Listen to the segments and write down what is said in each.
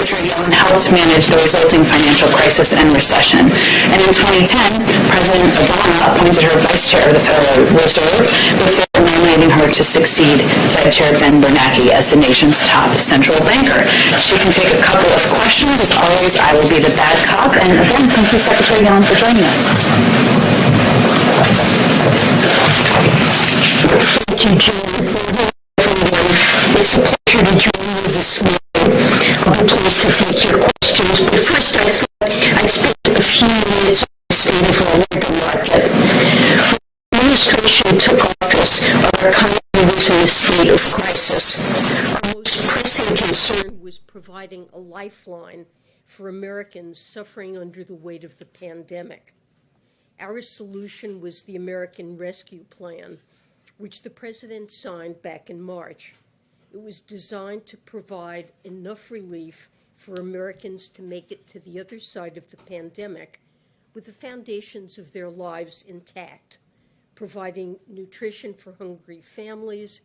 Secretary Yellen helped manage the resulting financial crisis and recession. And in 2010, President Obama appointed her vice chair of the Federal Reserve, before nominating her to succeed Fed Chair Ben Bernanke as the nation's top central banker. She can take a couple of questions. As always, I will be the bad cop. And again, thank you, Secretary Yellen, for joining us. Thank you, Jen. It's a pleasure to join you this morning. I'll be pleased to take your questions, but first I thought I'd spend a few minutes on the state of our labor market. When the administration took office, our economy was in a state of crisis. Our most pressing concern was providing a lifeline for Americans suffering under the weight of the pandemic. Our solution was the American Rescue Plan, which the President signed back in March. It was designed to provide enough relief for Americans to make it to the other side of the pandemic with the foundations of their lives intact, providing nutrition for hungry families,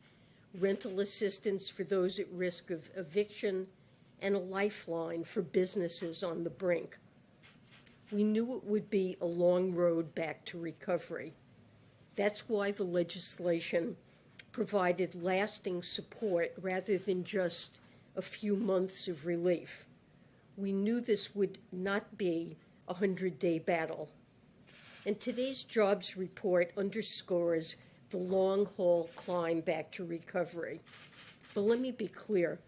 rental assistance for those at risk of eviction, and a lifeline for businesses on the brink. We knew it would be a long road back to recovery. That's why the legislation provided lasting support rather than just a few months of relief. We knew this would not be a 100-day battle. And today's jobs report underscores the long-haul climb back to recovery. But let me be clear,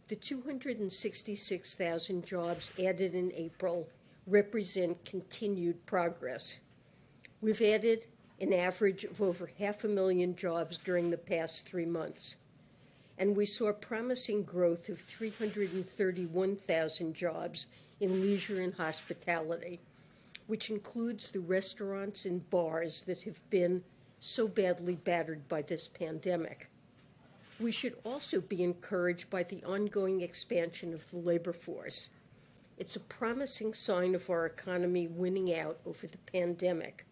the 266,000 jobs added in April represent continued progress. We've added an average of over 500,000 jobs during the past 3 months. And we saw promising growth of 331,000 jobs in leisure and hospitality, which includes the restaurants and bars that have been so badly battered by this pandemic. We should also be encouraged by the ongoing expansion of the labor force. It's a promising sign of our economy winning out over the pandemic.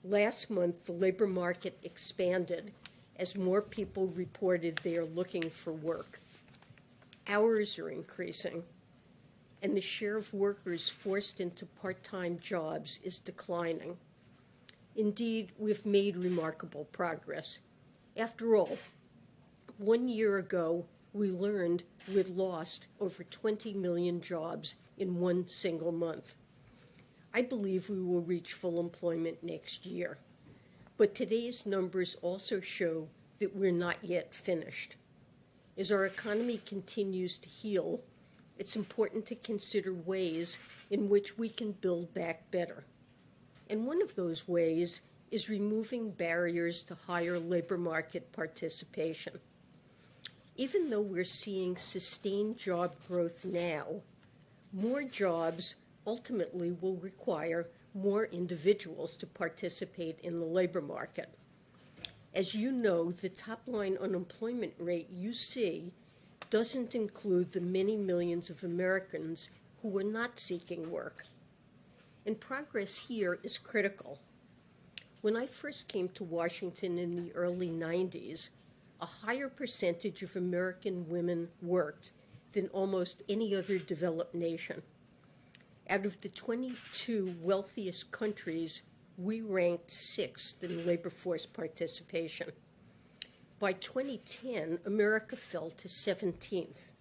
Last month, the labor market expanded as more people reported they are looking for work. Hours are increasing, and the share of workers forced into part-time jobs is declining. Indeed, we've made remarkable progress. After all, 1 year ago, we learned we'd lost over 20 million jobs in one single month. I believe we will reach full employment next year. But today's numbers also show that we're not yet finished. As our economy continues to heal, it's important to consider ways in which we can build back better. And one of those ways is removing barriers to higher labor market participation. Even though we're seeing sustained job growth now, more jobs ultimately will require more individuals to participate in the labor market. As you know, the top-line unemployment rate you see doesn't include the many millions of Americans who are not seeking work. And progress here is critical. When I first came to Washington in the early 90s, a higher percentage of American women worked than almost any other developed nation. Out of the 22 wealthiest countries, we ranked 6th in labor force participation. By 2010, America fell to 17th.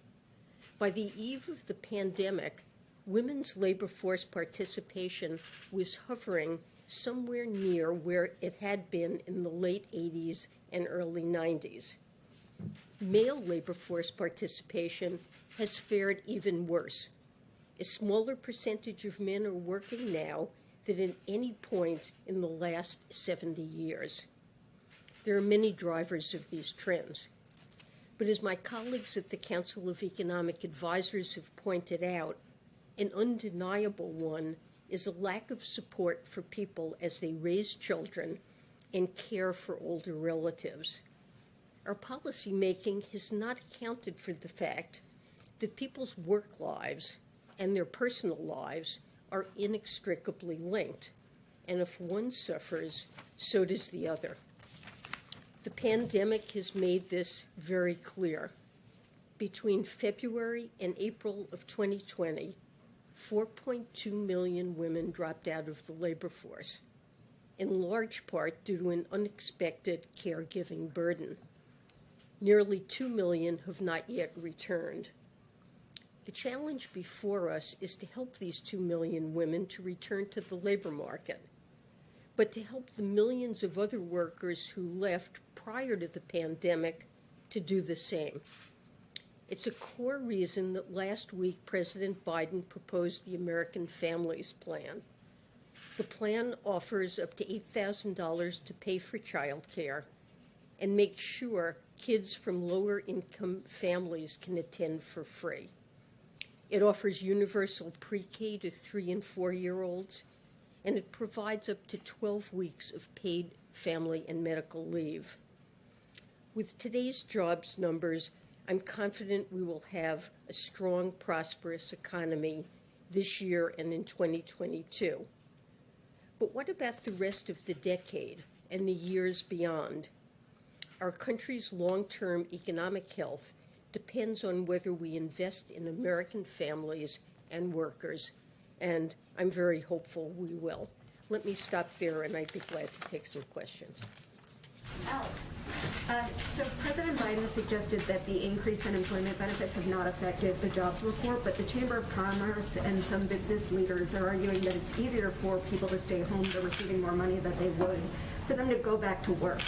By the eve of the pandemic, women's labor force participation was hovering somewhere near where it had been in the late 80s and early 90s. Male labor force participation has fared even worse. A smaller percentage of men are working now than at any point in the last 70 years. There are many drivers of these trends. But as my colleagues at the Council of Economic Advisors have pointed out, an undeniable one is a lack of support for people as they raise children and care for older relatives. Our policymaking has not accounted for the fact that people's work lives and their personal lives are inextricably linked, and if one suffers, so does the other. The pandemic has made this very clear. between February and April of 2020, 4.2 million women dropped out of the labor force, in large part due to an unexpected caregiving burden. Nearly 2 million have not yet returned. The challenge before us is to help these 2 million women to return to the labor market, but to help the millions of other workers who left prior to the pandemic to do the same. It's a core reason that last week President Biden proposed the American Families Plan. The plan offers up to $8,000 to pay for child care and makes sure kids from lower income families can attend for free. It offers universal pre-K to 3- and 4-year-olds, and it provides up to 12 weeks of paid family and medical leave. With today's jobs numbers, I'm confident we will have a strong, prosperous economy this year and in 2022. But what about the rest of the decade and the years beyond? Our country's long-term economic health depends on whether we invest in American families and workers, and I'm very hopeful we will. Let me stop there, and I'd be glad to take some questions. So President Biden suggested that the increase in employment benefits have not affected the jobs report, but the Chamber of Commerce and some business leaders are arguing that it's easier for people to stay home. They're receiving more money than they would for them to go back to work.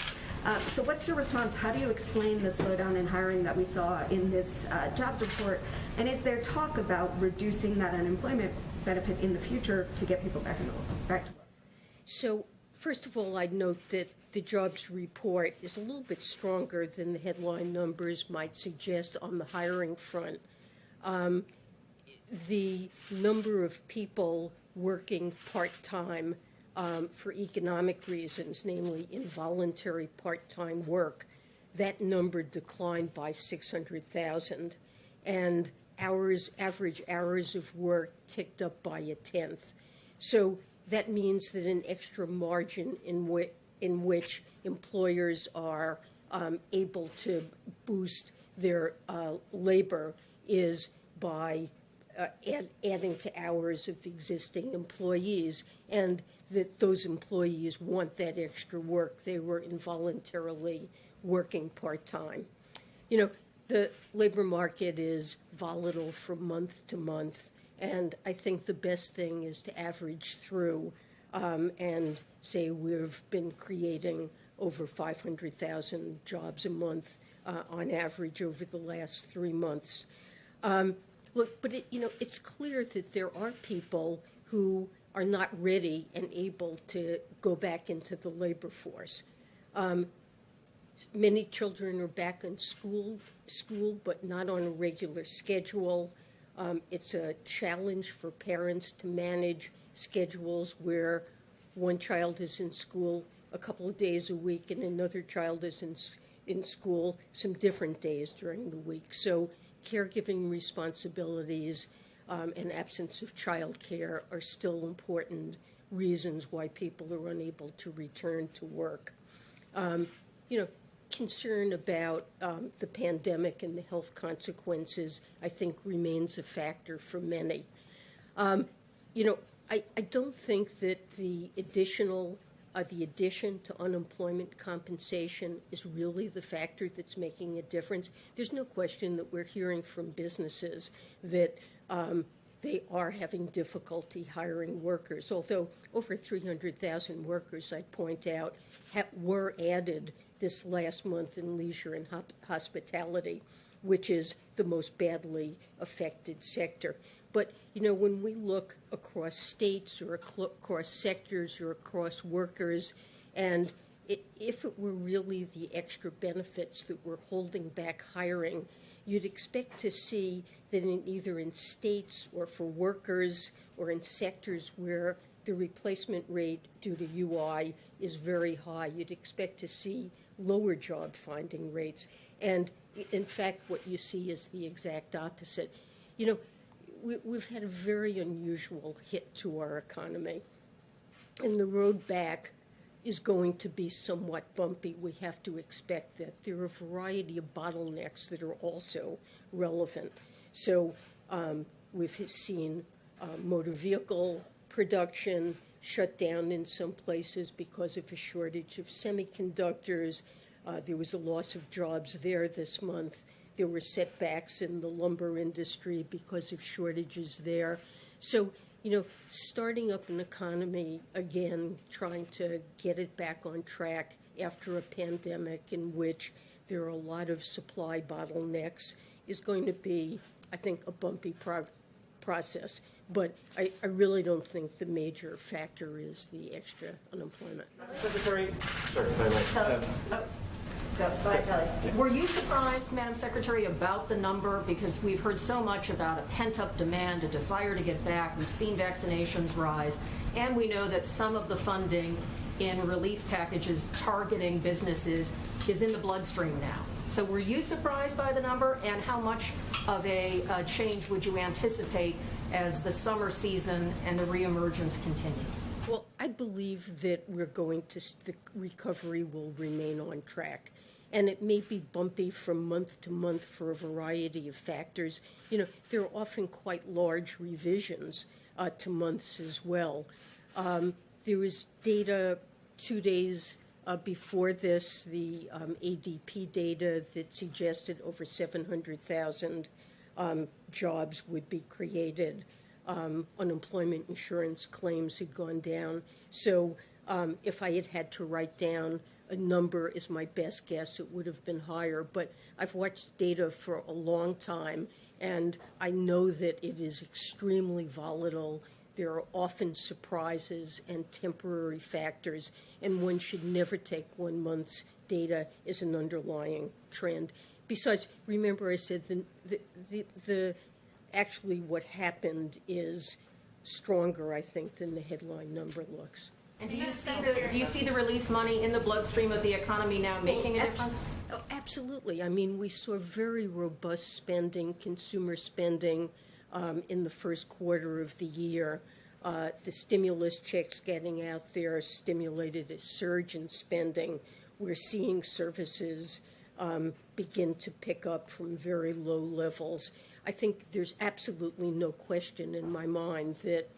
So what's your response? How do you explain the slowdown in hiring that we saw in this jobs report? And is there talk about reducing that unemployment benefit in the future to get people back to work? So first of all, I'd note that the jobs report is a little bit stronger than the headline numbers might suggest on the hiring front. The number of people working part-time for economic reasons, namely involuntary part-time work, that number declined by 600,000, and average hours of work ticked up by 1/10. So that means that an extra margin in which employers are able to boost their labor is by adding to hours of existing employees, and that those employees want that extra work. They were involuntarily working part-time. You know, the labor market is volatile from month to month, and I think the best thing is to average through and say we've been creating over 500,000 jobs a month on average over the last 3 months. Look, but it's clear that there are people who are not ready and able to go back into the labor force. Many children are back in school, but not on a regular schedule. It's a challenge for parents to manage schedules where one child is in school a couple of days a week and another child is in school some different days during the week. So caregiving responsibilities and absence of child care are still important reasons why people are unable to return to work. Concern about the pandemic and the health consequences, I think, remains a factor for many. I don't think that the addition to unemployment compensation is really the factor that's making a difference. There's no question that we're hearing from businesses that they are having difficulty hiring workers, although over 300,000 workers, I'd point out, were added this last month in leisure and hospitality, which is the most badly affected sector. But, when we look across states or across sectors or across workers, and if it were really the extra benefits that were holding back hiring, you'd expect to see that either in states or for workers or in sectors where the replacement rate due to UI is very high, you'd expect to see lower job finding rates. And in fact, what you see is the exact opposite. We've had a very unusual hit to our economy. And the road back is going to be somewhat bumpy. We have to expect that. There are a variety of bottlenecks that are also relevant. So we've seen motor vehicle production shut down in some places because of a shortage of semiconductors. There was a loss of jobs there this month. There were setbacks in the lumber industry because of shortages there. So, starting up an economy again, trying to get it back on track after a pandemic in which there are a lot of supply bottlenecks is going to be, I think, a bumpy process. But I really don't think the major factor is the extra unemployment. Secretary, Go ahead, Kelly. Were you surprised, Madam Secretary, about the number? Because we've heard so much about a pent-up demand, a desire to get back. We've seen vaccinations rise. And we know that some of the funding in relief packages targeting businesses is in the bloodstream now. So were you surprised by the number? And how much of a change would you anticipate as the summer season and the reemergence continues? Well, I believe that the recovery will remain on track. And it may be bumpy from month to month for a variety of factors. There are often quite large revisions to months as well. There was data 2 days before this, the ADP data that suggested over 700,000 jobs would be created. Unemployment insurance claims had gone down. So if I had to write down a number as my best guess, it would have been higher. But I've watched data for a long time, and I know that it is extremely volatile. There are often surprises and temporary factors, and one should never take 1 month's data as an underlying trend. Besides, remember I said actually what happened is stronger, I think, than the headline number looks. And do you see the relief money in the bloodstream of the economy now making a difference? Oh, absolutely. I mean, we saw very robust spending, consumer spending, in the first quarter of the year. The stimulus checks getting out there stimulated a surge in spending. We're seeing services begin to pick up from very low levels. I think there's absolutely no question in my mind that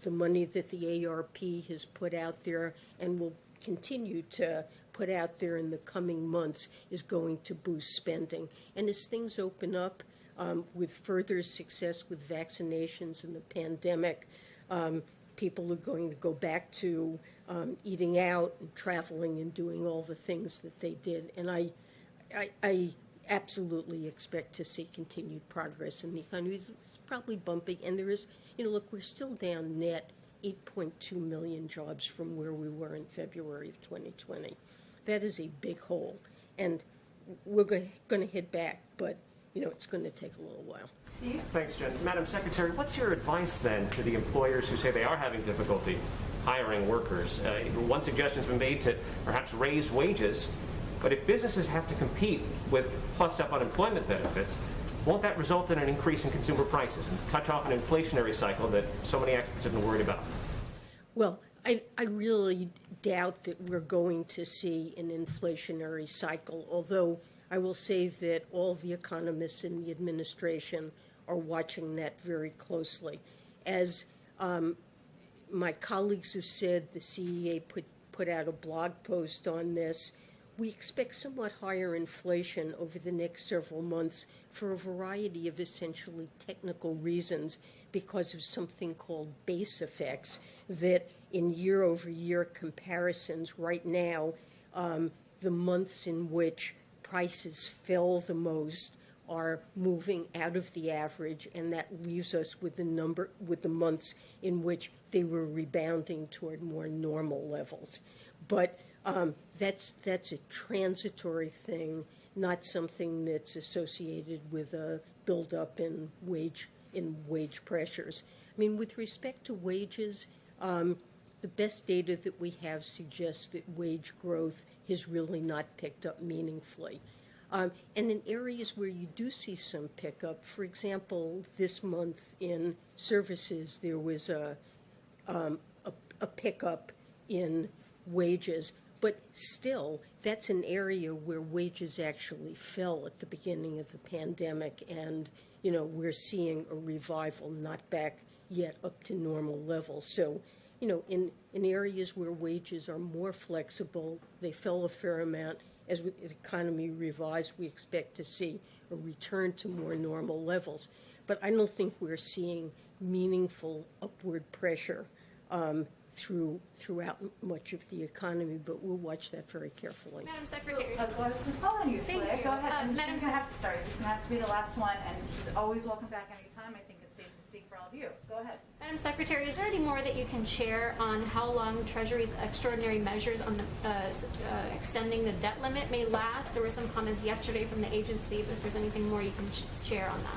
the money that the ARP has put out there and will continue to put out there in the coming months is going to boost spending. And as things open up with further success with vaccinations and the pandemic, people are going to go back to eating out and traveling and doing all the things that they did. And I absolutely expect to see continued progress in the economy. It's probably bumpy, and there is, look, we're still down net 8.2 million jobs from where we were in February of 2020. That is a big hole, and we're going to hit back, but, it's going to take a little while. Thanks, Jen. Madam Secretary, what's your advice then to the employers who say they are having difficulty hiring workers? One suggestion has been made to perhaps raise wages, but if businesses have to compete with plussed-up unemployment benefits, won't that result in an increase in consumer prices and touch off an inflationary cycle that so many experts have been worried about? Well, I really doubt that we're going to see an inflationary cycle, although I will say that all the economists in the administration are watching that very closely. As my colleagues have said, the CEA put out a blog post on this. We expect somewhat higher inflation over the next several months for a variety of essentially technical reasons because of something called base effects that in year-over-year comparisons right now, the months in which prices fell the most are moving out of the average, and that leaves us with the months in which they were rebounding toward more normal levels. But that's a transitory thing, not something that's associated with a buildup in wage pressures. I mean, with respect to wages, the best data that we have suggests that wage growth has really not picked up meaningfully. And in areas where you do see some pickup, for example, this month in services, there was a pickup in wages. But still, that's an area where wages actually fell at the beginning of the pandemic, and we're seeing a revival, not back yet up to normal levels. So, in areas where wages are more flexible, they fell a fair amount. As the economy revives, we expect to see a return to more normal levels. But I don't think we're seeing meaningful upward pressure throughout much of the economy, but we'll watch that very carefully. Madam Secretary. I was following you, Thank Slay. you. Go ahead. And Madam she's gonna have to, sorry, she's going to have to be the last one, and she's always welcome back anytime. I think it's safe to speak for all of you. Go ahead. Madam Secretary, is there any more that you can share on how long Treasury's extraordinary measures on the extending the debt limit may last? There were some comments yesterday from the agency, but if there's anything more you can share on that.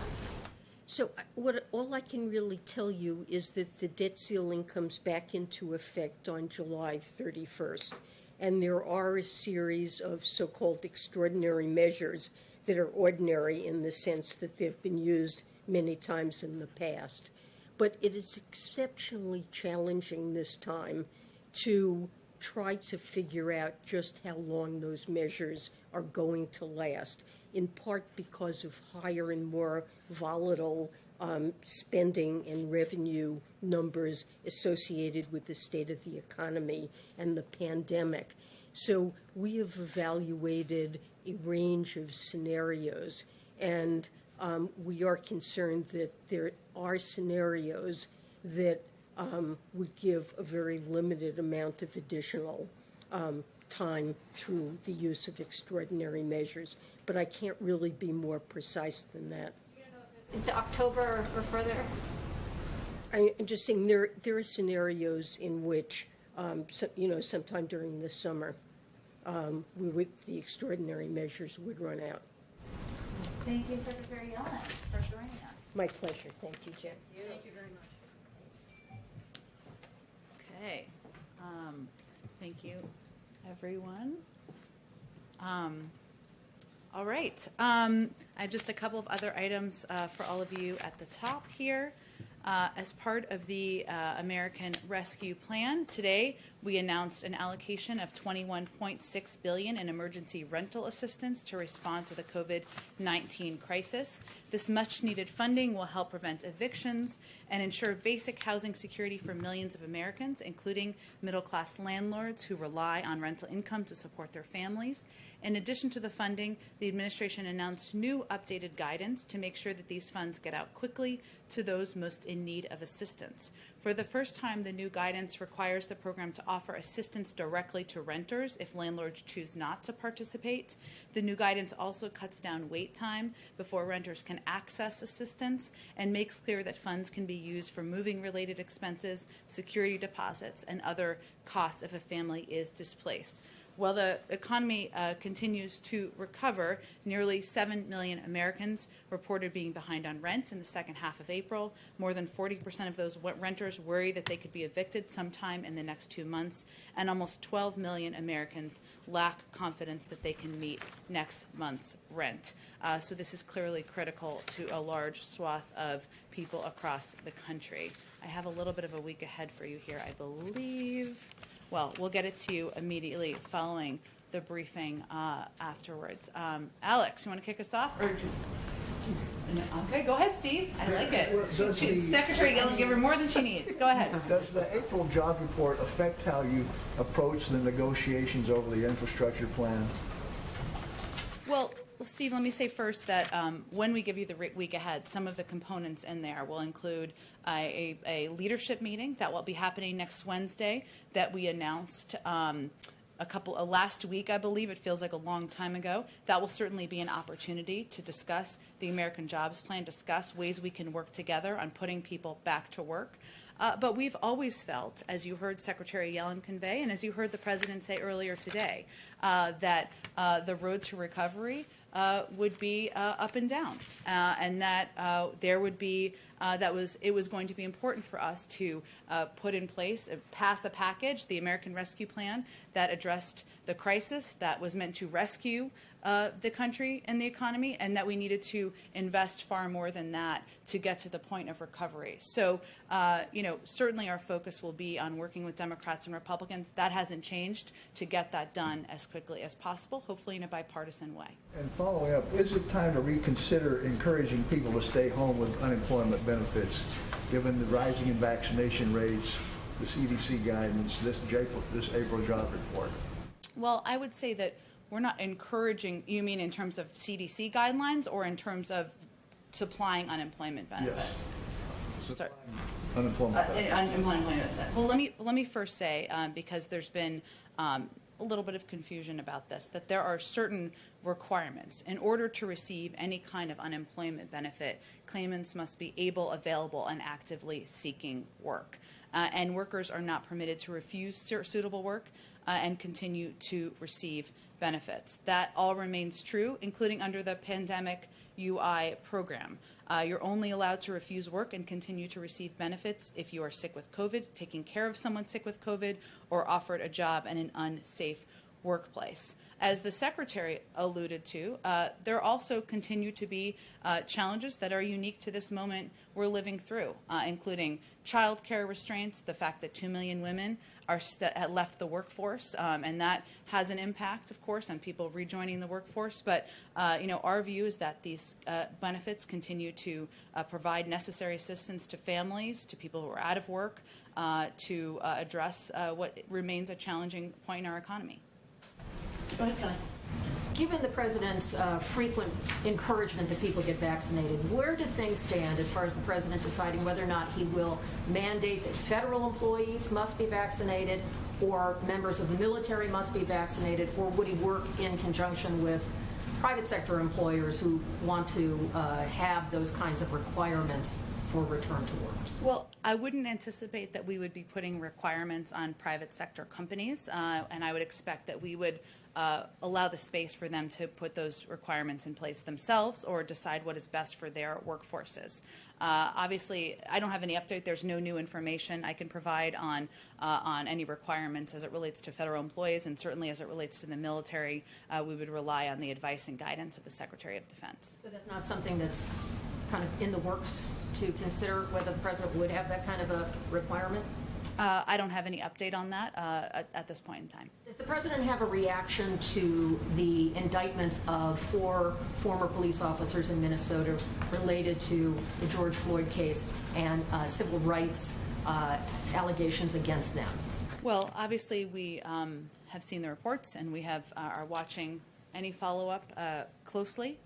So all I can really tell you is that the debt ceiling comes back into effect on July 31st. And there are a series of so-called extraordinary measures that are ordinary in the sense that they've been used many times in the past. But it is exceptionally challenging this time to try to figure out just how long those measures are going to last, in part because of higher and more volatile spending and revenue numbers associated with the state of the economy and the pandemic. So we have evaluated a range of scenarios, and we are concerned that there are scenarios that would give a very limited amount of additional time through the use of extraordinary measures. But I can't really be more precise than that. Into October or further? I'm just saying there are scenarios in which, sometime during the summer, the extraordinary measures would run out. Thank you, Secretary Yellen, for joining us. My pleasure. Thank you, Jen. Thank you very much. Okay. Thank you, everyone. All right. I have just a couple of other items for all of you at the top here. As part of the American Rescue Plan, today we announced an allocation of $21.6 billion in emergency rental assistance to respond to the COVID-19 crisis. This much-needed funding will help prevent evictions and ensure basic housing security for millions of Americans, including middle-class landlords who rely on rental income to support their families. In addition to the funding, the administration announced new updated guidance to make sure that these funds get out quickly to those most in need of assistance. For the first time, the new guidance requires the program to offer assistance directly to renters if landlords choose not to participate. The new guidance also cuts down wait time before renters can access assistance and makes clear that funds can be used for moving-related expenses, security deposits, and other costs if a family is displaced. While the economy continues to recover, nearly 7 million Americans reported being behind on rent in the second half of April. More than 40% of those renters worry that they could be evicted sometime in the next 2 months, and almost 12 million Americans lack confidence that they can meet next month's rent. So this is clearly critical to a large swath of people across the country. I have a little bit of a week ahead for you here, I believe. Well, we'll get it to you immediately following the briefing afterwards. Alex, you want to kick us off? Okay, go ahead, Steve. I like it. Secretary Yellen, give her more than she needs. Go ahead. Does the April jobs report affect how you approach the negotiations over the infrastructure plan? Well, Steve, let me say first that when we give you the week ahead, some of the components in there will include a leadership meeting that will be happening next Wednesday that we announced last week, I believe. It feels like a long time ago. That will certainly be an opportunity to discuss the American Jobs Plan, discuss ways we can work together on putting people back to work. But we've always felt, as you heard Secretary Yellen convey, and as you heard the President say earlier today, that the road to recovery would be up and down, and that there would be it was going to be important for us to put in place, pass a package, the American Rescue Plan, that addressed the crisis, that was meant to rescue the country and the economy, and that we needed to invest far more than that to get to the point of recovery. So, certainly our focus will be on working with Democrats and Republicans. That hasn't changed, to get that done as quickly as possible, hopefully in a bipartisan way. And following up, is it time to reconsider encouraging people to stay home with unemployment benefits, given the rising in vaccination rates, the CDC guidance, this April job report? Well, I would say that we're not encouraging, you mean in terms of CDC guidelines or in terms of supplying unemployment benefits? Yes. Sorry. Unemployment benefits. Unemployment benefits. Well, let me first say, because there's been a little bit of confusion about this, that there are certain requirements. In order to receive any kind of unemployment benefit, claimants must be able, available, and actively seeking work. And workers are not permitted to refuse suitable work and continue to receive benefits. That all remains true, including under the pandemic UI program. You're only allowed to refuse work and continue to receive benefits if you are sick with COVID, taking care of someone sick with COVID, or offered a job in an unsafe workplace. As the Secretary alluded to, there also continue to be challenges that are unique to this moment we're living through, including child care restraints, the fact that 2 million women are left the workforce, and that has an impact, of course, on people rejoining the workforce. But our view is that these benefits continue to provide necessary assistance to families, to people who are out of work, to address what remains a challenging point in our economy. Go ahead, Kelly. Given the president's frequent encouragement that people get vaccinated, where do things stand as far as the president deciding whether or not he will mandate that federal employees must be vaccinated or members of the military must be vaccinated, or would he work in conjunction with private sector employers who want to have those kinds of requirements for return to work? Well, I wouldn't anticipate that we would be putting requirements on private sector companies, and I would expect that we would allow the space for them to put those requirements in place themselves or decide what is best for their workforces. Obviously, I don't have any update. There's no new information I can provide on any requirements as it relates to federal employees, and certainly as it relates to the military, we would rely on the advice and guidance of the Secretary of Defense. So that's not something that's kind of in the works to consider whether the president would have that kind of a requirement? I don't have any update on that at this point in time. Does the president have a reaction to the indictments of 4 former police officers in Minnesota related to the George Floyd case and civil rights allegations against them? Well, obviously we have seen the reports, and we are watching any follow-up closely.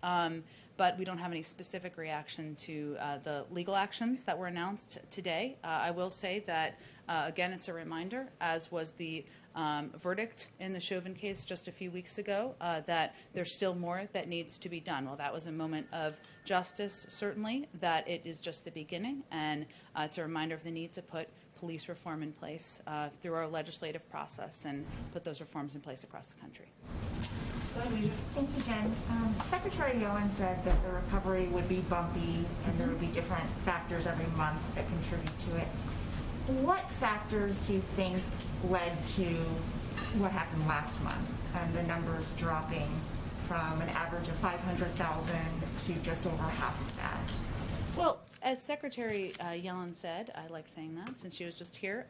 But we don't have any specific reaction to the legal actions that were announced today. I will say that, again, it's a reminder, as was the verdict in the Chauvin case just a few weeks ago, that there's still more that needs to be done. Well, that was a moment of justice, certainly, that it is just the beginning, and it's a reminder of the need to put police reform in place through our legislative process and put those reforms in place across the country. Thank you, Jen. Secretary Yellen said that the recovery would be bumpy and there would be different factors every month that contribute to it. What factors do you think led to what happened last month and the numbers dropping from an average of 500,000 to just over half of that? Well, as Secretary Yellen said, I like saying that since she was just here,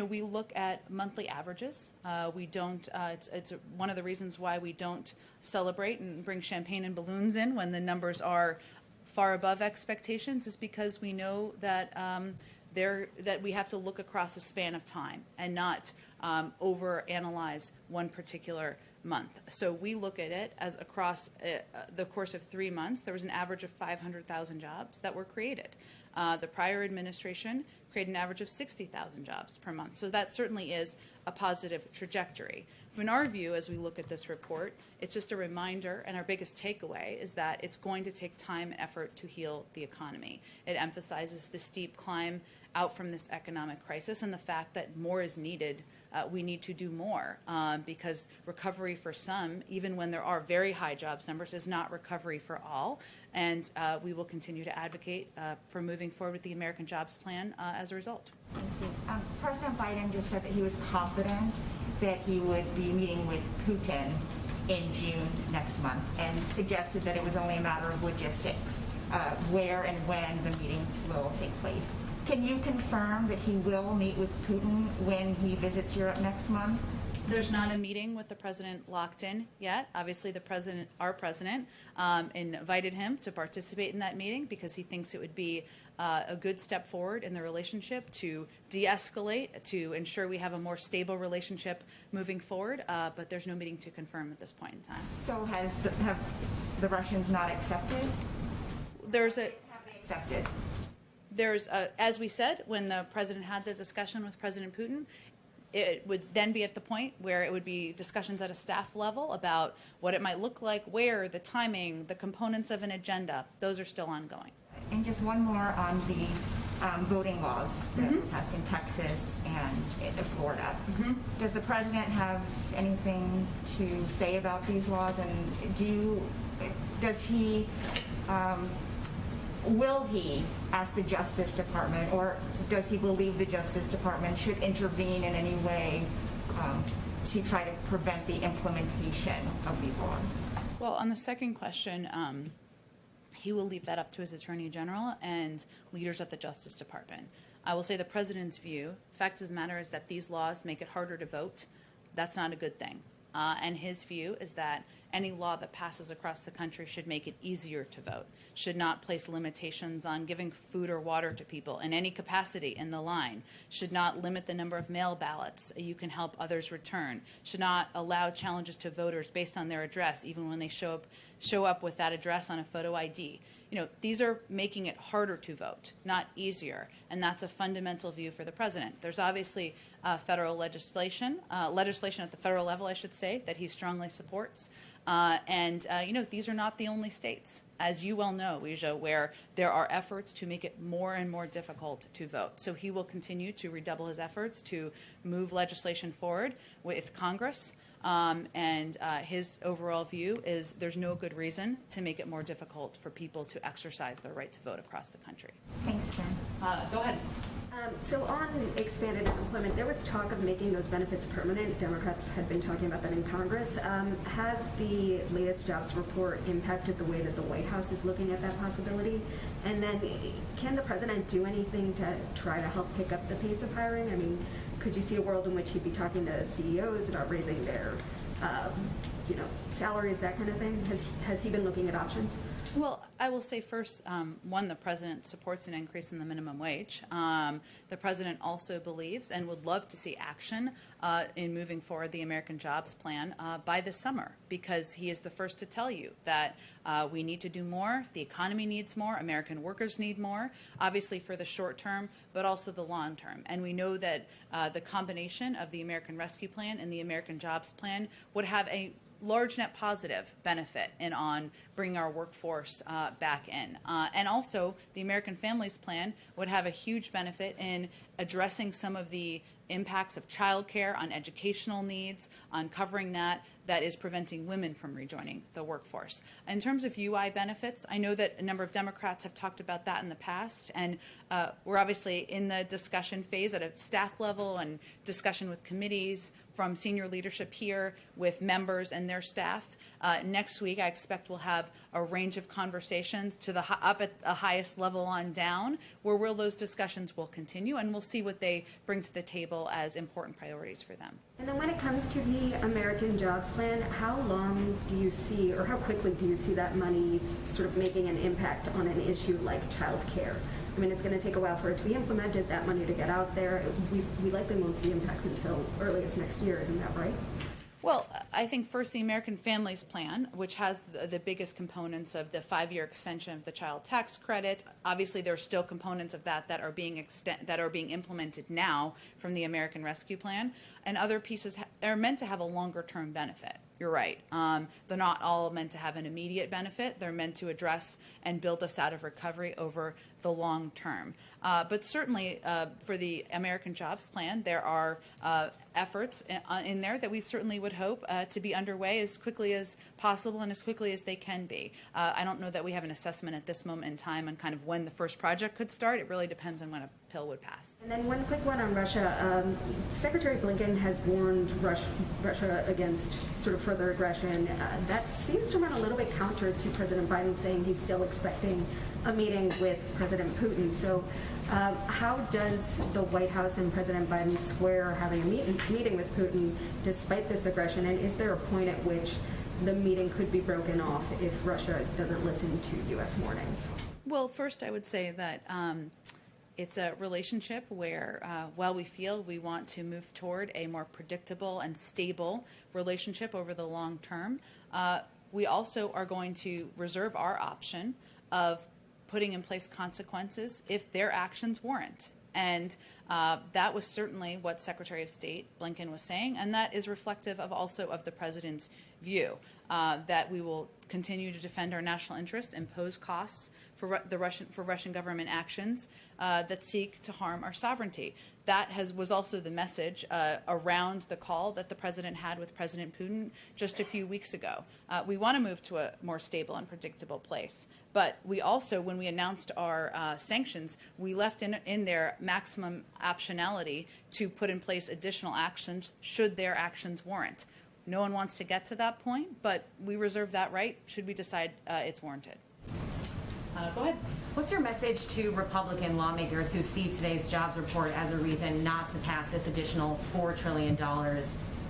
we look at monthly averages. We don't, it's one of the reasons why we don't celebrate and bring champagne and balloons in when the numbers are far above expectations, is because we know that that we have to look across a span of time and not overanalyze one particular month. So we look at it as across the course of 3 months, there was an average of 500,000 jobs that were created. The prior administration created an average of 60,000 jobs per month. So that certainly is a positive trajectory. In our view, as we look at this report, it's just a reminder, and our biggest takeaway is that it's going to take time and effort to heal the economy. It emphasizes the steep climb out from this economic crisis and the fact that more is needed. We need to do more because recovery for some, even when there are very high jobs numbers, is not recovery for all. And we will continue to advocate for moving forward with the American Jobs Plan as a result. Thank you. President Biden just said that he was confident that he would be meeting with Putin in June next month and suggested that it was only a matter of logistics, where and when the meeting will take place. Can you confirm that he will meet with Putin when he visits Europe next month? There's not a meeting with the president locked in yet. Obviously, our president, invited him to participate in that meeting because he thinks it would be a good step forward in the relationship to de-escalate, to ensure we have a more stable relationship moving forward. But there's no meeting to confirm at this point in time. So have the Russians not accepted? Have they accepted? As we said, when the president had the discussion with President Putin, it would then be at the point where it would be discussions at a staff level about what it might look like, where, the timing, the components of an agenda. Those are still ongoing. And just one more on the voting laws that were passed in Texas and in Florida. Does the president have anything to say about these laws? And does he... will he ask the Justice Department, or does he believe the Justice Department should intervene in any way to try to prevent the implementation of these laws? Well, on the second question, he will leave that up to his Attorney General and leaders at the Justice Department. I will say the president's view, fact of the matter is that these laws make it harder to vote. That's not a good thing. And his view is that any law that passes across the country should make it easier to vote, should not place limitations on giving food or water to people in any capacity in the line, should not limit the number of mail ballots you can help others return, should not allow challenges to voters based on their address, even when they show up with that address on a photo ID. These are making it harder to vote, not easier, and that's a fundamental view for the president. There's obviously federal legislation at the federal level, I should say, that he strongly supports. These are not the only states, as you well know, Weijia, where there are efforts to make it more and more difficult to vote. So he will continue to redouble his efforts to move legislation forward with Congress. His overall view is there's no good reason to make it more difficult for people to exercise their right to vote across the country. Thanks, Jen. Go ahead. So on expanded unemployment, there was talk of making those benefits permanent. Democrats had been talking about that in Congress. Has the latest jobs report impacted the way that the White House is looking at that possibility? And then can the president do anything to try to help pick up the pace of hiring? I mean, could you see a world in which he'd be talking to CEOs about raising their salaries, that kind of thing? Has he been looking at options? Well, I will say first, one, the president supports an increase in the minimum wage. The president also believes and would love to see action in moving forward the American Jobs Plan by this summer, because he is the first to tell you that we need to do more, the economy needs more, American workers need more, obviously for the short term, but also the long term. And we know that the combination of the American Rescue Plan and the American Jobs Plan would have a large net positive benefit on bringing our workforce back in. And also, the American Families Plan would have a huge benefit in addressing some of the impacts of childcare on educational needs, on covering that is preventing women from rejoining the workforce. In terms of UI benefits, I know that a number of Democrats have talked about that in the past, and we're obviously in the discussion phase at a staff level and discussion with committees from senior leadership here with members and their staff. Next week, I expect we'll have a range of conversations up at the highest level on down, where those discussions will continue, and we'll see what they bring to the table as important priorities for them. And then when it comes to the American Jobs Plan, how long do you see, or how quickly do you see that money sort of making an impact on an issue like child care? I mean, it's going to take a while for it to be implemented, that money to get out there. We likely won't see impacts until early as next year, isn't that right? Well, I think first the American Families Plan, which has the biggest components of the 5-year extension of the child tax credit. Obviously, there are still components of that are being implemented now from the American Rescue Plan, and other pieces are meant to have a longer-term benefit. You're right. They're not all meant to have an immediate benefit. They're meant to address and build us out of recovery over the long term. But certainly for the American Jobs Plan, there are efforts in there that we certainly would hope to be underway as quickly as possible and as quickly as they can be. I don't know that we have an assessment at this moment in time on kind of when the first project could start. It really depends on when a bill would pass. And then one quick one on Russia. Secretary Blinken has warned Russia against sort of further aggression. That seems to run a little bit counter to President Biden saying he's still expecting a meeting with President Putin. So how does the White House and President Biden square having a meeting with Putin despite this aggression? And is there a point at which the meeting could be broken off if Russia doesn't listen to U.S. warnings? Well, first I would say that it's a relationship where while we feel we want to move toward a more predictable and stable relationship over the long term, we also are going to reserve our option of putting in place consequences if their actions warrant. And that was certainly what Secretary of State Blinken was saying, and that is reflective of also of the president's view, that we will continue to defend our national interests, impose costs for Russian government actions that seek to harm our sovereignty. That was also the message around the call that the president had with President Putin just a few weeks ago. We want to move to a more stable and predictable place. But we also, when we announced our sanctions, we left in there maximum optionality to put in place additional actions should their actions warrant. No one wants to get to that point, but we reserve that right should we decide it's warranted. Go ahead. What's your message to Republican lawmakers who see today's jobs report as a reason not to pass this additional $4 trillion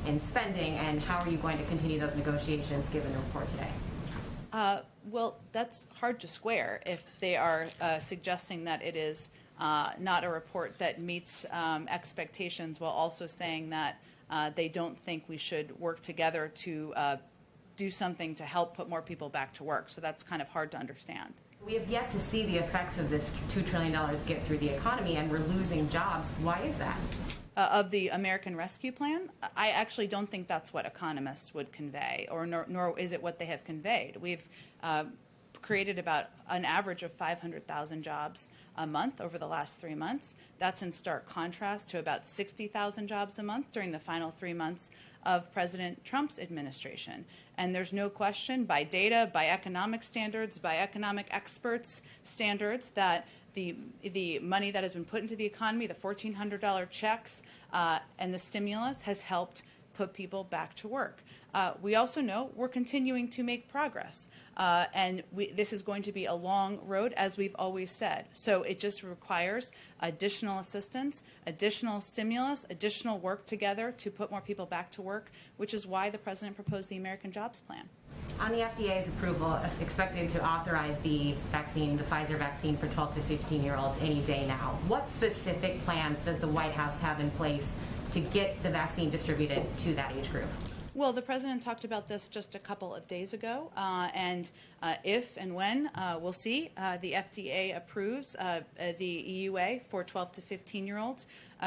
in spending, and how are you going to continue those negotiations given the report today? Well, that's hard to square if they are suggesting that it is not a report that meets expectations while also saying that they don't think we should work together to do something to help put more people back to work. So that's kind of hard to understand. We have yet to see the effects of this $2 trillion get through the economy, and we're losing jobs. Why is that? Of the American Rescue Plan, I actually don't think that's what economists would convey, or nor is it what they have conveyed. We've created about an average of 500,000 jobs a month over the last 3 months. That's in stark contrast to about 60,000 jobs a month during the final 3 months of President Trump's administration. And there's no question by data, by economic standards, by economic experts' standards that the money that has been put into the economy, the $1,400 checks and the stimulus has helped put people back to work. We also know we're continuing to make progress. And this is going to be a long road, as we've always said. So it just requires additional assistance, additional stimulus, additional work together to put more people back to work, which is why the president proposed the American Jobs Plan. On the FDA's approval, expected to authorize the vaccine, the Pfizer vaccine for 12 to 15-year-olds any day now, what specific plans does the White House have in place to get the vaccine distributed to that age group? Well, the president talked about this just a couple of days ago, and if and when, we'll see, the FDA approves the EUA for 12 to 15-year-olds,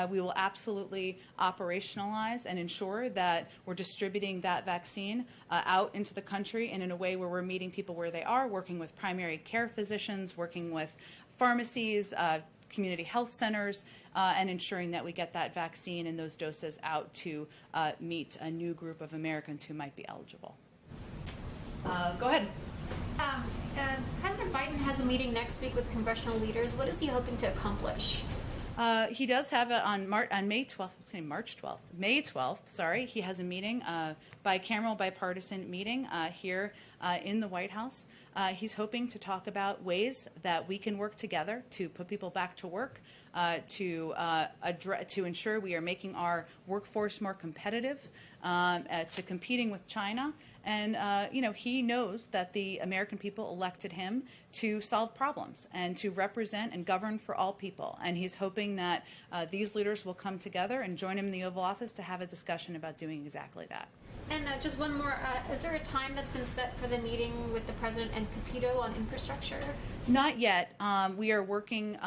we will absolutely operationalize and ensure that we're distributing that vaccine out into the country and in a way where we're meeting people where they are, working with primary care physicians, working with pharmacies, community health centers, and ensuring that we get that vaccine and those doses out to meet a new group of Americans who might be eligible. Go ahead. President Biden has a meeting next week with congressional leaders. What is he hoping to accomplish? He does have it on May 12th. Let's say March 12th. May 12th. Sorry, he has a meeting, bicameral, bipartisan meeting here in the White House. He's hoping to talk about ways that we can work together to put people back to work, to ensure we are making our workforce more competitive, to competing with China. And, he knows that the American people elected him to solve problems and to represent and govern for all people. And he's hoping that these leaders will come together and join him in the Oval Office to have a discussion about doing exactly that. And just one more, is there a time that's been set for the meeting with the president and Capito on infrastructure? Not yet. We are working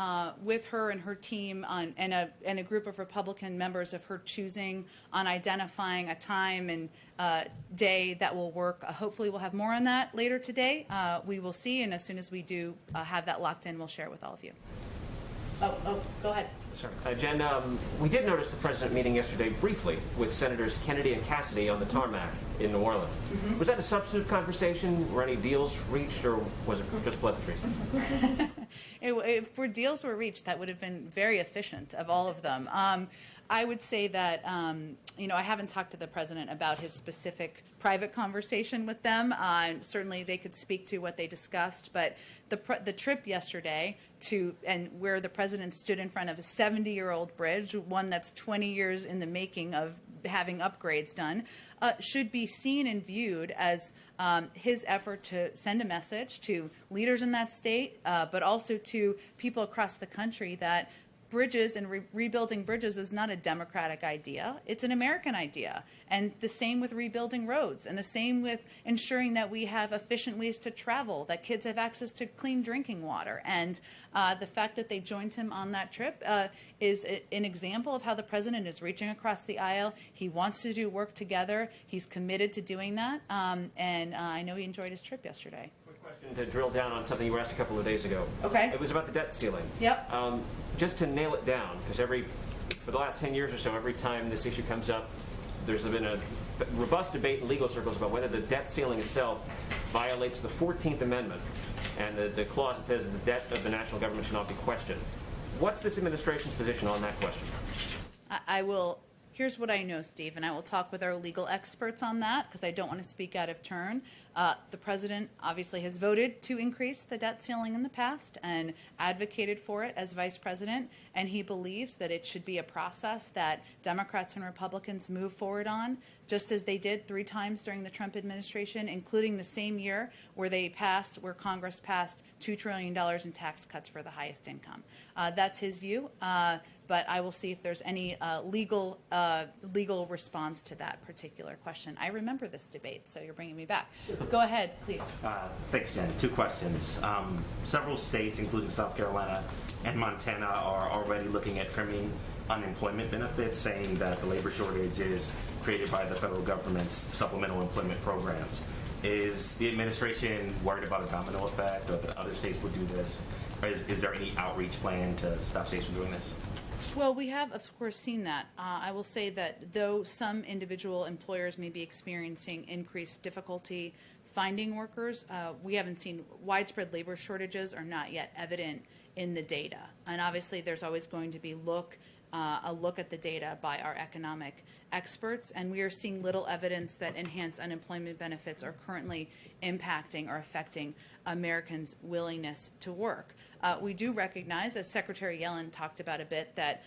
with her and her team and a group of Republican members of her choosing on identifying a time and day that will work. Hopefully we'll have more on that later today. We will see, and as soon as we we do have that locked in, we'll share it with all of you. Oh, go ahead. Sorry. Jen, we did notice the president meeting yesterday briefly with Senators Kennedy and Cassidy on the tarmac in New Orleans. Mm-hmm. Was that a substantive conversation? Were any deals reached, or was it just pleasantries? If deals were reached, that would have been very efficient of all of them. I would say that, I haven't talked to the president about his specific private conversation with them. Certainly they could speak to what they discussed, but the trip yesterday where the president stood in front of a 70-year-old bridge, one that's 20 years in the making of having upgrades done, should be seen and viewed as his effort to send a message to leaders in that state, but also to people across the country that bridges and rebuilding bridges is not a Democratic idea. It's an American idea. And the same with rebuilding roads, and the same with ensuring that we have efficient ways to travel, that kids have access to clean drinking water. And the fact that they joined him on that trip is an example of how the president is reaching across the aisle. He wants to do work together. He's committed to doing that. And I know he enjoyed his trip yesterday. To drill down on something you were asked a couple of days ago. Okay. It was about the debt ceiling. Yep. Just to nail it down, because for the last 10 years or so, every time this issue comes up, there's been a robust debate in legal circles about whether the debt ceiling itself violates the 14th Amendment and the clause that says that the debt of the national government should not be questioned. What's this administration's position on that question? Here's what I know, Steve, and I will talk with our legal experts on that because I don't want to speak out of turn. The president obviously has voted to increase the debt ceiling in the past and advocated for it as vice president, and he believes that it should be a process that Democrats and Republicans move forward on, just as they did 3 times during the Trump administration, including the same year where Congress passed $2 trillion in tax cuts for the highest income. That's his view. But I will see if there's any legal response to that particular question. I remember this debate, so you're bringing me back. Go ahead, please. Thanks, Jen. 2 questions. Several states, including South Carolina and Montana, are already looking at trimming unemployment benefits, saying that the labor shortage is created by the federal government's supplemental employment programs. Is the administration worried about a domino effect, or that other states would do this? Or is there any outreach plan to stop states from doing this? Well, we have, of course, seen that. I will say that though some individual employers may be experiencing increased difficulty finding workers, we haven't seen widespread labor shortages are not yet evident in the data. And obviously there's always going to be a look at the data by our economic experts, and we are seeing little evidence that enhanced unemployment benefits are currently impacting or affecting Americans' willingness to work. We do recognize, as Secretary Yellen talked about a bit, that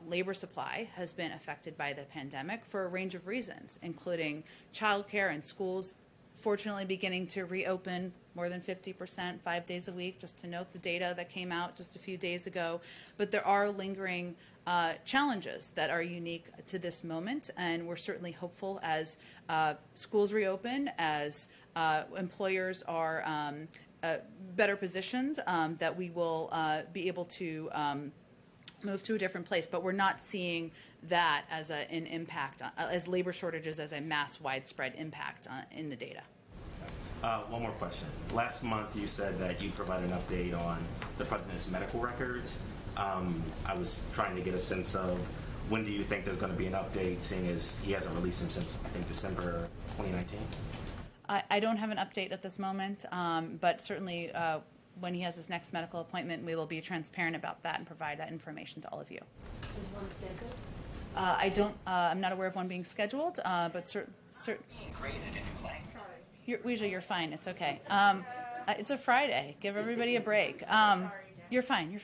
labor supply has been affected by the pandemic for a range of reasons, including childcare and schools fortunately beginning to reopen more than 50%, 5 days a week, just to note the data that came out just a few days ago. But there are lingering challenges that are unique to this moment, and we're certainly hopeful as schools reopen, as employers are better positioned, that we will be able to move to a different place. But we're not seeing that as an impact, as labor shortages as a mass widespread impact in the data. One more question. Last month you said that you'd provide an update on the president's medical records. I was trying to get a sense of when do you think there's going to be an update, seeing as he hasn't released them since, I think, December 2019? I don't have an update at this moment, but certainly when he has his next medical appointment, we will be transparent about that and provide that information to all of you. Is one scheduled? I'm not aware of one being scheduled, but you're fine. It's okay. It's a Friday. Give everybody a break. You're fine.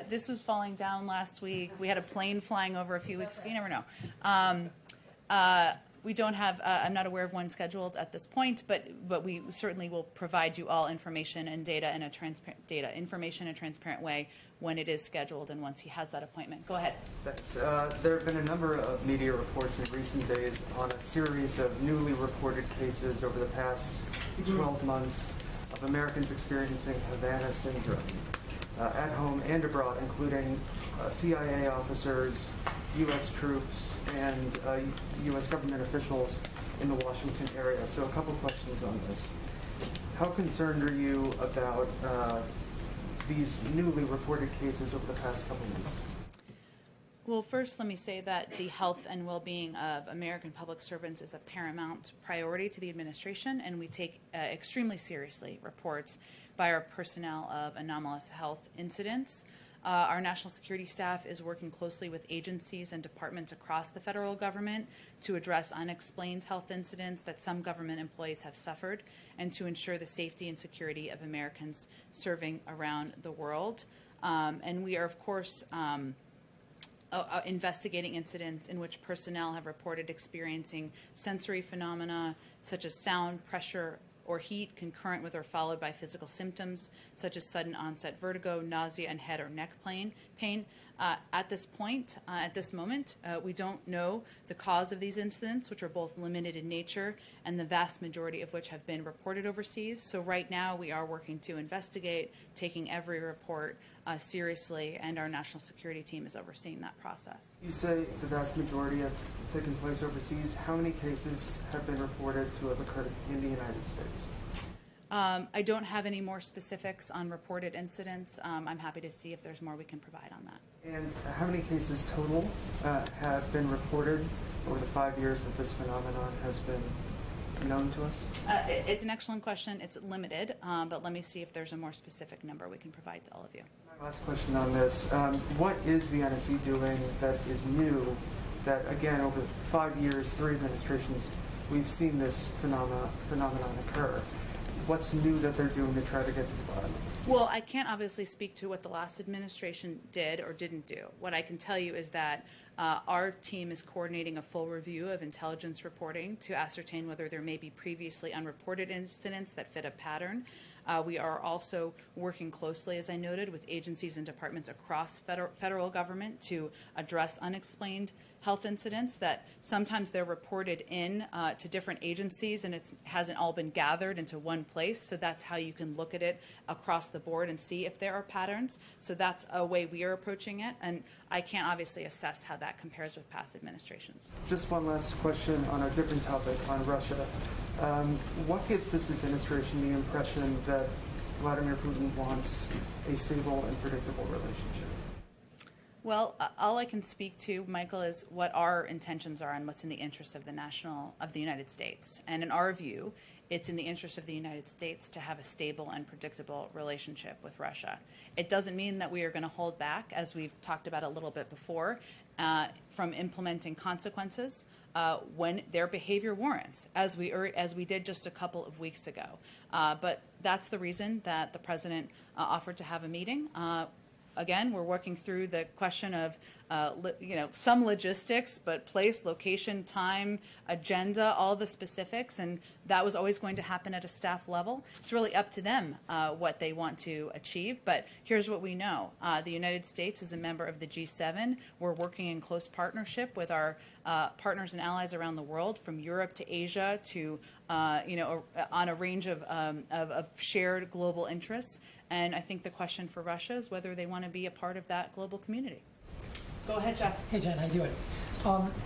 This was falling down last week. We had a plane flying over a few weeks ago. You never know. We don't have, I'm not aware of one scheduled at this point, but we certainly will provide you all information and data in a transparent way when it is scheduled and once he has that appointment. Go ahead. There have been a number of media reports in recent days on a series of newly reported cases over the past 12 months of Americans experiencing Havana syndrome at home and abroad, including CIA officers, U.S. troops, and U.S. government officials in the Washington area. So a couple questions on this. How concerned are you about these newly reported cases over the past couple months? Well, first, let me say that the health and well-being of American public servants is a paramount priority to the administration, and we take extremely seriously reports by our personnel of anomalous health incidents. Our national security staff is working closely with agencies and departments across the federal government to address unexplained health incidents that some government employees have suffered and to ensure the safety and security of Americans serving around the world. And we are, of course, investigating incidents in which personnel have reported experiencing sensory phenomena such as sound, pressure, or heat concurrent with or followed by physical symptoms such as sudden onset vertigo, nausea, and head or neck pain. At this moment, we don't know the cause of these incidents, which are both limited in nature and the vast majority of which have been reported overseas. So right now we are working to investigate, taking every report seriously, and our national security team is overseeing that process. You say the vast majority have taken place overseas. How many cases have been reported to have occurred in the United States? I don't have any more specifics on reported incidents. I'm happy to see if there's more we can provide on that. And how many cases total have been reported over the 5 years that this phenomenon has been known to us? It's an excellent question. It's limited, but let me see if there's a more specific number we can provide to all of you. My last question on this. What is the NSC doing that is new that, again, over 5 years, 3 administrations, we've seen this phenomenon occur? What's new that they're doing to try to get to the bottom? Well, I can't obviously speak to what the last administration did or didn't do. What I can tell you is that our team is coordinating a full review of intelligence reporting to ascertain whether there may be previously unreported incidents that fit a pattern. We are also working closely, as I noted, with agencies and departments across federal government to address unexplained health incidents that sometimes they're reported in to different agencies and it hasn't all been gathered into one place. So that's how you can look at it across the board and see if there are patterns. So that's a way we are approaching it. And I can't obviously assess how that compares with past administrations. Just one last question on a different topic, on Russia. What gives this administration the impression that Vladimir Putin wants a stable and predictable relationship? Well, all I can speak to, Michael, is what our intentions are and what's in the interest of the United States. And in our view, it's in the interest of the United States to have a stable and predictable relationship with Russia. It doesn't mean that we are going to hold back, as we've talked about a little bit before, from implementing consequences when their behavior warrants, as we did just a couple of weeks ago. But that's the reason that the president offered to have a meeting. Again, we're working through the question of, some logistics, but place, location, time, agenda, all the specifics, and that was always going to happen at a staff level. It's really up to them what they want to achieve, but here's what we know. The United States is a member of the G7. We're working in close partnership with our partners and allies around the world, from Europe to Asia to, on a range of shared global interests. And I think the question for Russia is whether they want to be a part of that global community. Go ahead, Jeff. Hey, Jen, how you doing?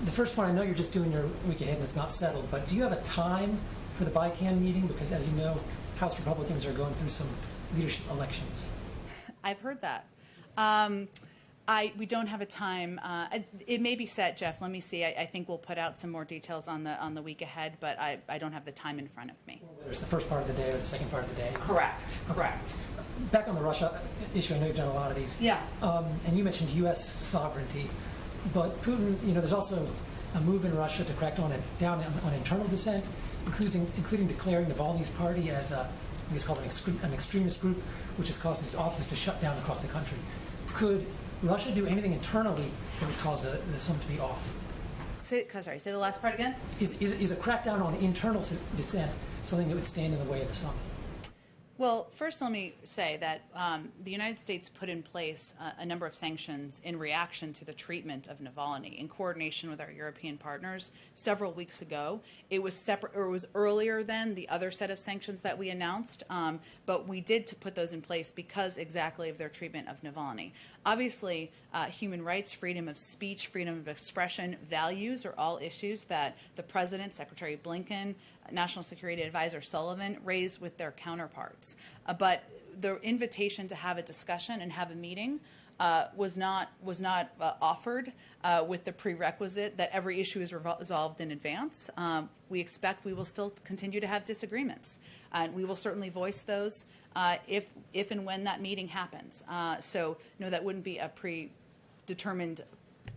The first one, I know you're just doing your week ahead and it's not settled, but do you have a time for the BICAM meeting? Because as you know, House Republicans are going through some leadership elections. I've heard that. We don't have a time. It may be set, Jeff. Let me see. I think we'll put out some more details on the week ahead, but I don't have the time in front of me. Whether it's the first part of the day or the second part of the day. Correct. Back on the Russia issue, I know you've done a lot of these. Yeah. And you mentioned U.S. sovereignty, but Putin, there's also a move in Russia to crack down on internal dissent, including declaring the Navalny's party as I think it's called an extremist group, which has caused its offices to shut down across the country. Could Russia do anything internally that would cause the sum to be off? Say the last part again. Is a crackdown on internal dissent something that would stand in the way of the summit? Well, first let me say that the United States put in place a number of sanctions in reaction to the treatment of Navalny in coordination with our European partners several weeks ago. It was separate, or it was earlier than the other set of sanctions that we announced, but we did to put those in place because exactly of their treatment of Navalny. Obviously, human rights, freedom of speech, freedom of expression, values are all issues that the President, Secretary Blinken, National Security Advisor Sullivan raised with their counterparts. But the invitation to have a discussion and have a meeting was not offered with the prerequisite that every issue is resolved in advance. We expect we will still continue to have disagreements, and we will certainly voice those if and when that meeting happens. So no, that wouldn't be a predetermined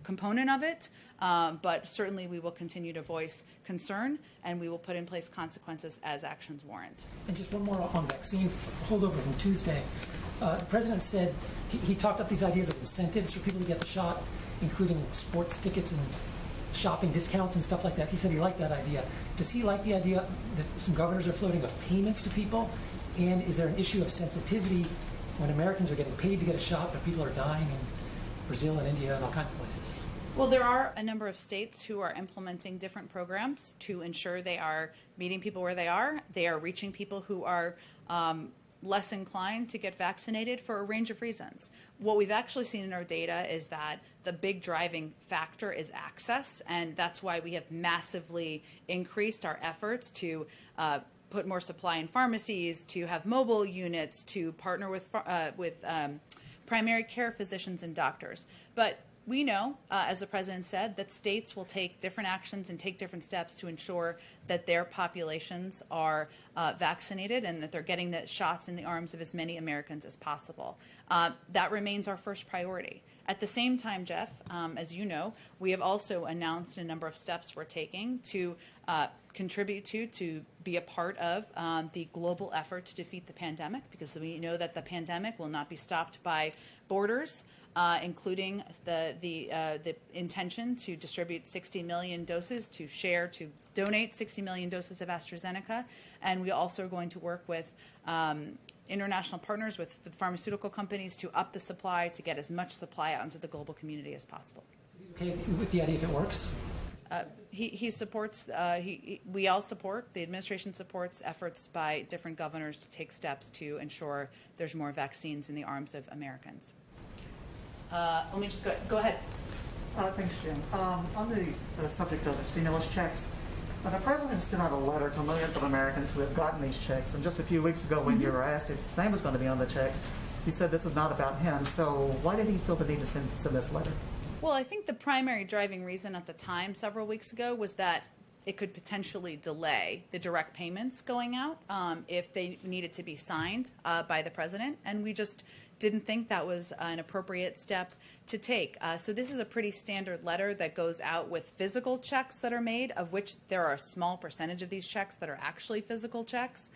component of it, but certainly we will continue to voice concern, and we will put in place consequences as actions warrant. And just one more on vaccine holdover from Tuesday. The president said he talked up these ideas of incentives for people to get the shot, including sports tickets and shopping discounts and stuff like that. He said he liked that idea. Does he like the idea that some governors are floating of payments to people? And is there an issue of sensitivity when Americans are getting paid to get a shot, but people are dying in Brazil and India and all kinds of places? Well, there are a number of states who are implementing different programs to ensure they are meeting people where they are. They are reaching people who are less inclined to get vaccinated for a range of reasons. What we've actually seen in our data is that the big driving factor is access, and that's why we have massively increased our efforts to put more supply in pharmacies, to have mobile units, to partner with primary care physicians and doctors. But we know, as the president said, that states will take different actions and take different steps to ensure that their populations are vaccinated and that they're getting the shots in the arms of as many Americans as possible. That remains our first priority. At the same time, Jeff, as you know, we have also announced a number of steps we're taking to contribute to be a part of the global effort to defeat the pandemic, because we know that the pandemic will not be stopped by borders. Including the intention to distribute 60 million doses, to donate 60 million doses of AstraZeneca. And we also are going to work with international partners, with pharmaceutical companies, to up the supply, to get as much supply out into the global community as possible. Okay, with the idea if it works? He supports, we all support, the administration supports efforts by different governors to take steps to ensure there's more vaccines in the arms of Americans. Let me just go ahead. Thanks, Jim. On the subject of the stimulus checks, the president sent out a letter to millions of Americans who have gotten these checks. And just a few weeks ago, when you were asked if his name was going to be on the checks, he said this is not about him. So why did he feel the need to send this letter? Well, I think the primary driving reason at the time, several weeks ago, was that it could potentially delay the direct payments going out if they needed to be signed by the president. And we just didn't think that was an appropriate step to take. So this is a pretty standard letter that goes out with physical checks that are made, of which there are a small percentage of these checks that are actually physical checks.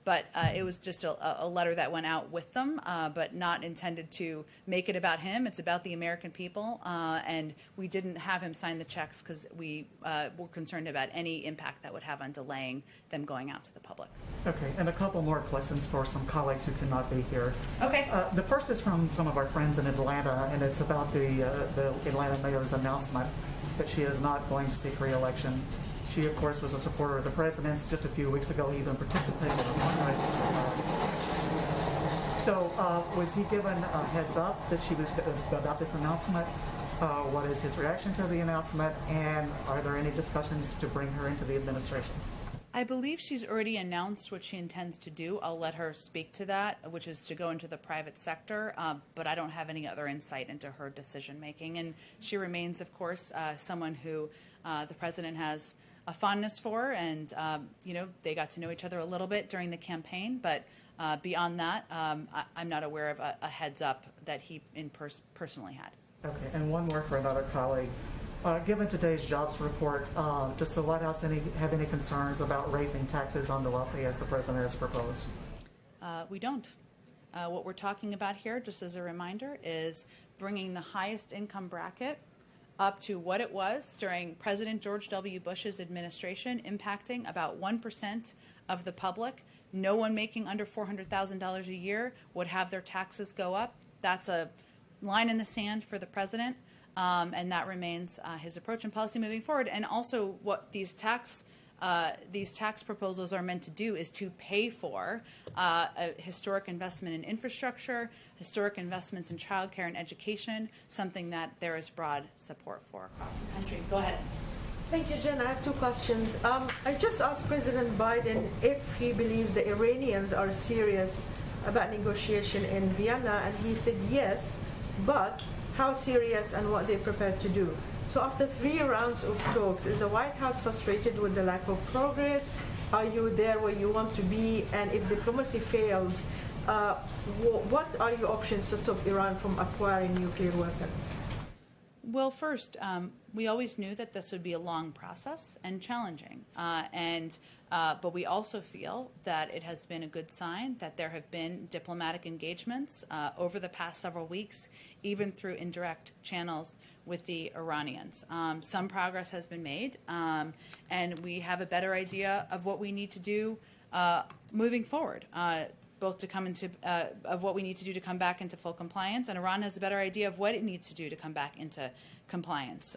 But it was just a letter that went out with them, but not intended to make it about him. It's about the American people, and we didn't have him sign the checks because we were concerned about any impact that would have on delaying them going out to the public. Okay, and a couple more questions for some colleagues who cannot be here. Okay. The first is from some of our friends in Atlanta, and it's about the Atlanta mayor's announcement that she is not going to seek re-election. She, of course, was a supporter of the president's. Just a few weeks ago, he even participated in a fundraiser. So was he given a heads up that she was about this announcement? What is his reaction to the announcement? And are there any discussions to bring her into the administration? I believe she's already announced what she intends to do. I'll let her speak to that, which is to go into the private sector, but I don't have any other insight into her decision making. And she remains, of course, someone who the president has a fondness for, and they got to know each other a little bit during the campaign, but beyond that, I'm not aware of a heads up that he personally had. Okay, and one more for another colleague. Given today's jobs report, does the White House have any concerns about raising taxes on the wealthy as the president has proposed? We don't. What we're talking about here, just as a reminder, is bringing the highest income bracket up to what it was during President George W. Bush's administration, impacting about 1% of the public. No one making under $400,000 a year would have their taxes go up. That's a line in the sand for the president, and that remains his approach and policy moving forward. And also what these tax proposals are meant to do is to pay for a historic investment in infrastructure, historic investments in childcare and education, something that there is broad support for across the country. Go ahead. Thank you, Jen. I have two questions. I just asked President Biden if he believes the Iranians are serious about negotiation in Vienna, and he said yes, but how serious and what they're prepared to do. So after 3 rounds of talks, is the White House frustrated with the lack of progress? Are you there where you want to be? And if diplomacy fails, what are your options to stop Iran from acquiring nuclear weapons? Well, first, we always knew that this would be a long process and challenging. But we also feel that it has been a good sign that there have been diplomatic engagements over the past several weeks, even through indirect channels with the Iranians. Some progress has been made, and we have a better idea of what we need to do moving forward. Both to come into of what we need to do to come back into full compliance, and Iran has a better idea of what it needs to do to come back into compliance.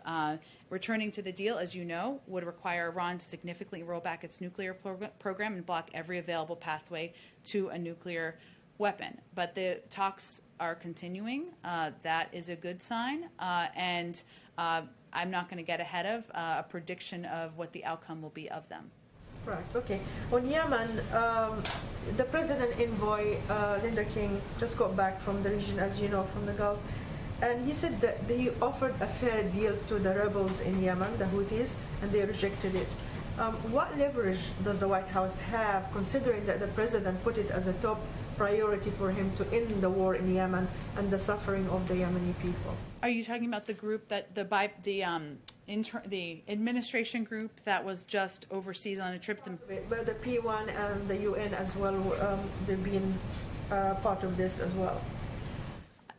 Returning to the deal, as you know, would require Iran to significantly roll back its nuclear program and block every available pathway to a nuclear weapon. But the talks are continuing. That is a good sign, and I'm not going to get ahead of a prediction of what the outcome will be of them. Right, okay. On Yemen, the President envoy, Linda King, just got back from the region, as you know, from the Gulf, and he said that he offered a fair deal to the rebels in Yemen, the Houthis, and they rejected it. What leverage does the White House have, considering that the President put it as a top priority for him to end the war in Yemen and the suffering of the Yemeni people? Are you talking about the group that the administration group that was just overseas on a trip to? But the P1 and the UN as well, they've been part of this as well.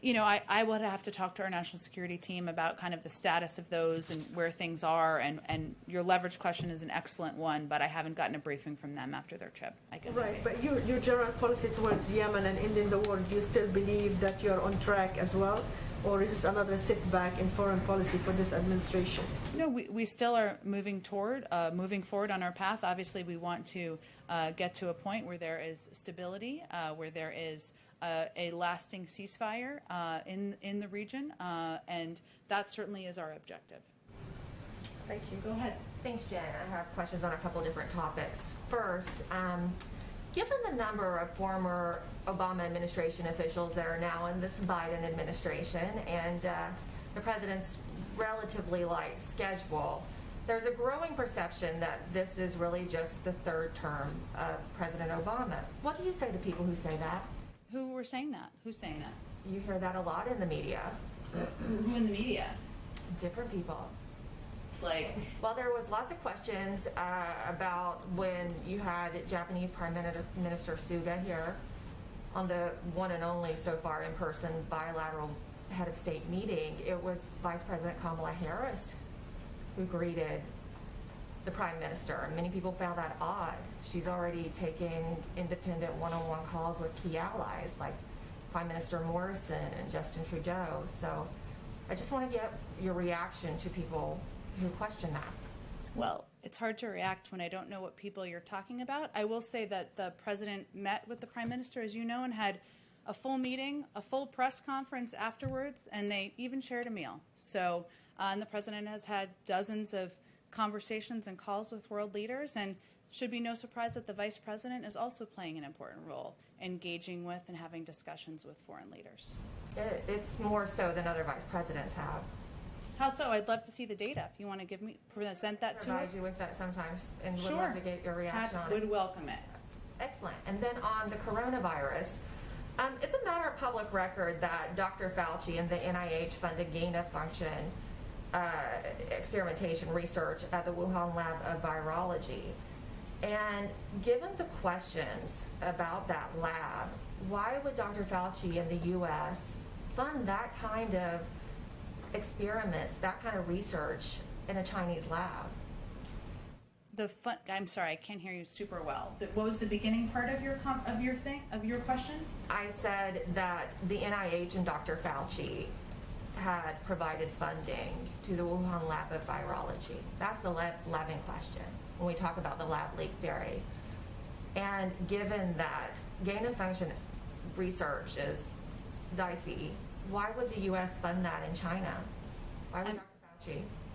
You know, I would have to talk to our national security team about kind of the status of those and where things are. And your leverage question is an excellent one, but I haven't gotten a briefing from them after their trip. Right, but your general policy towards Yemen and ending the war, do you still believe that you're on track as well? Or is this another setback in foreign policy for this administration? No, we still are moving forward on our path. Obviously, we want to get to a point where there is stability, where there is a lasting ceasefire in the region, and that certainly is our objective. Thank you. Go ahead. Thanks, Jen. I have questions on a couple different topics. First, given the number of former Obama administration officials that are now in this Biden administration and the president's relatively light schedule, there's a growing perception that this is really just the third term of President Obama. What do you say to people who say that? Who were saying that? Who's saying that? You hear that a lot in the media. Who in the media? Different people. Like? Well, there was lots of questions about when you had Japanese Prime Minister Suga here on the one and only so far in-person bilateral head of state meeting. It was Vice President Kamala Harris who greeted the Prime Minister. And many people found that odd. She's already taking independent one-on-one calls with key allies like Prime Minister Morrison and Justin Trudeau. So I just want to get your reaction to people who question that. Well, it's hard to react when I don't know what people you're talking about. I will say that the president met with the prime minister, as you know, and had a full meeting, a full press conference afterwards, and they even shared a meal. So, and the president has had dozens of conversations and calls with world leaders, and should be no surprise that the vice president is also playing an important role, engaging with and having discussions with foreign leaders. It's more so than other vice presidents have. How so? I'd love to see the data. If you want to present that to us. I you with that sometimes, and would Sure. love to get your reaction on it. Would welcome it. Excellent. And then on the coronavirus, it's a matter of public record that Dr. Fauci and the NIH funded gain-of-function experimentation research at the Wuhan Lab of Virology. And given the questions about that lab, why would Dr. Fauci and the U.S. fund that kind of experiments, that kind of research in a Chinese lab? I'm sorry, I can't hear you super well. What was the beginning part of your question? I said that the NIH and Dr. Fauci had provided funding to the Wuhan Lab of Virology. That's the lab in question when we talk about the lab leak theory. And given that gain-of-function research is dicey, why would the U.S. fund that in China? Why would Dr.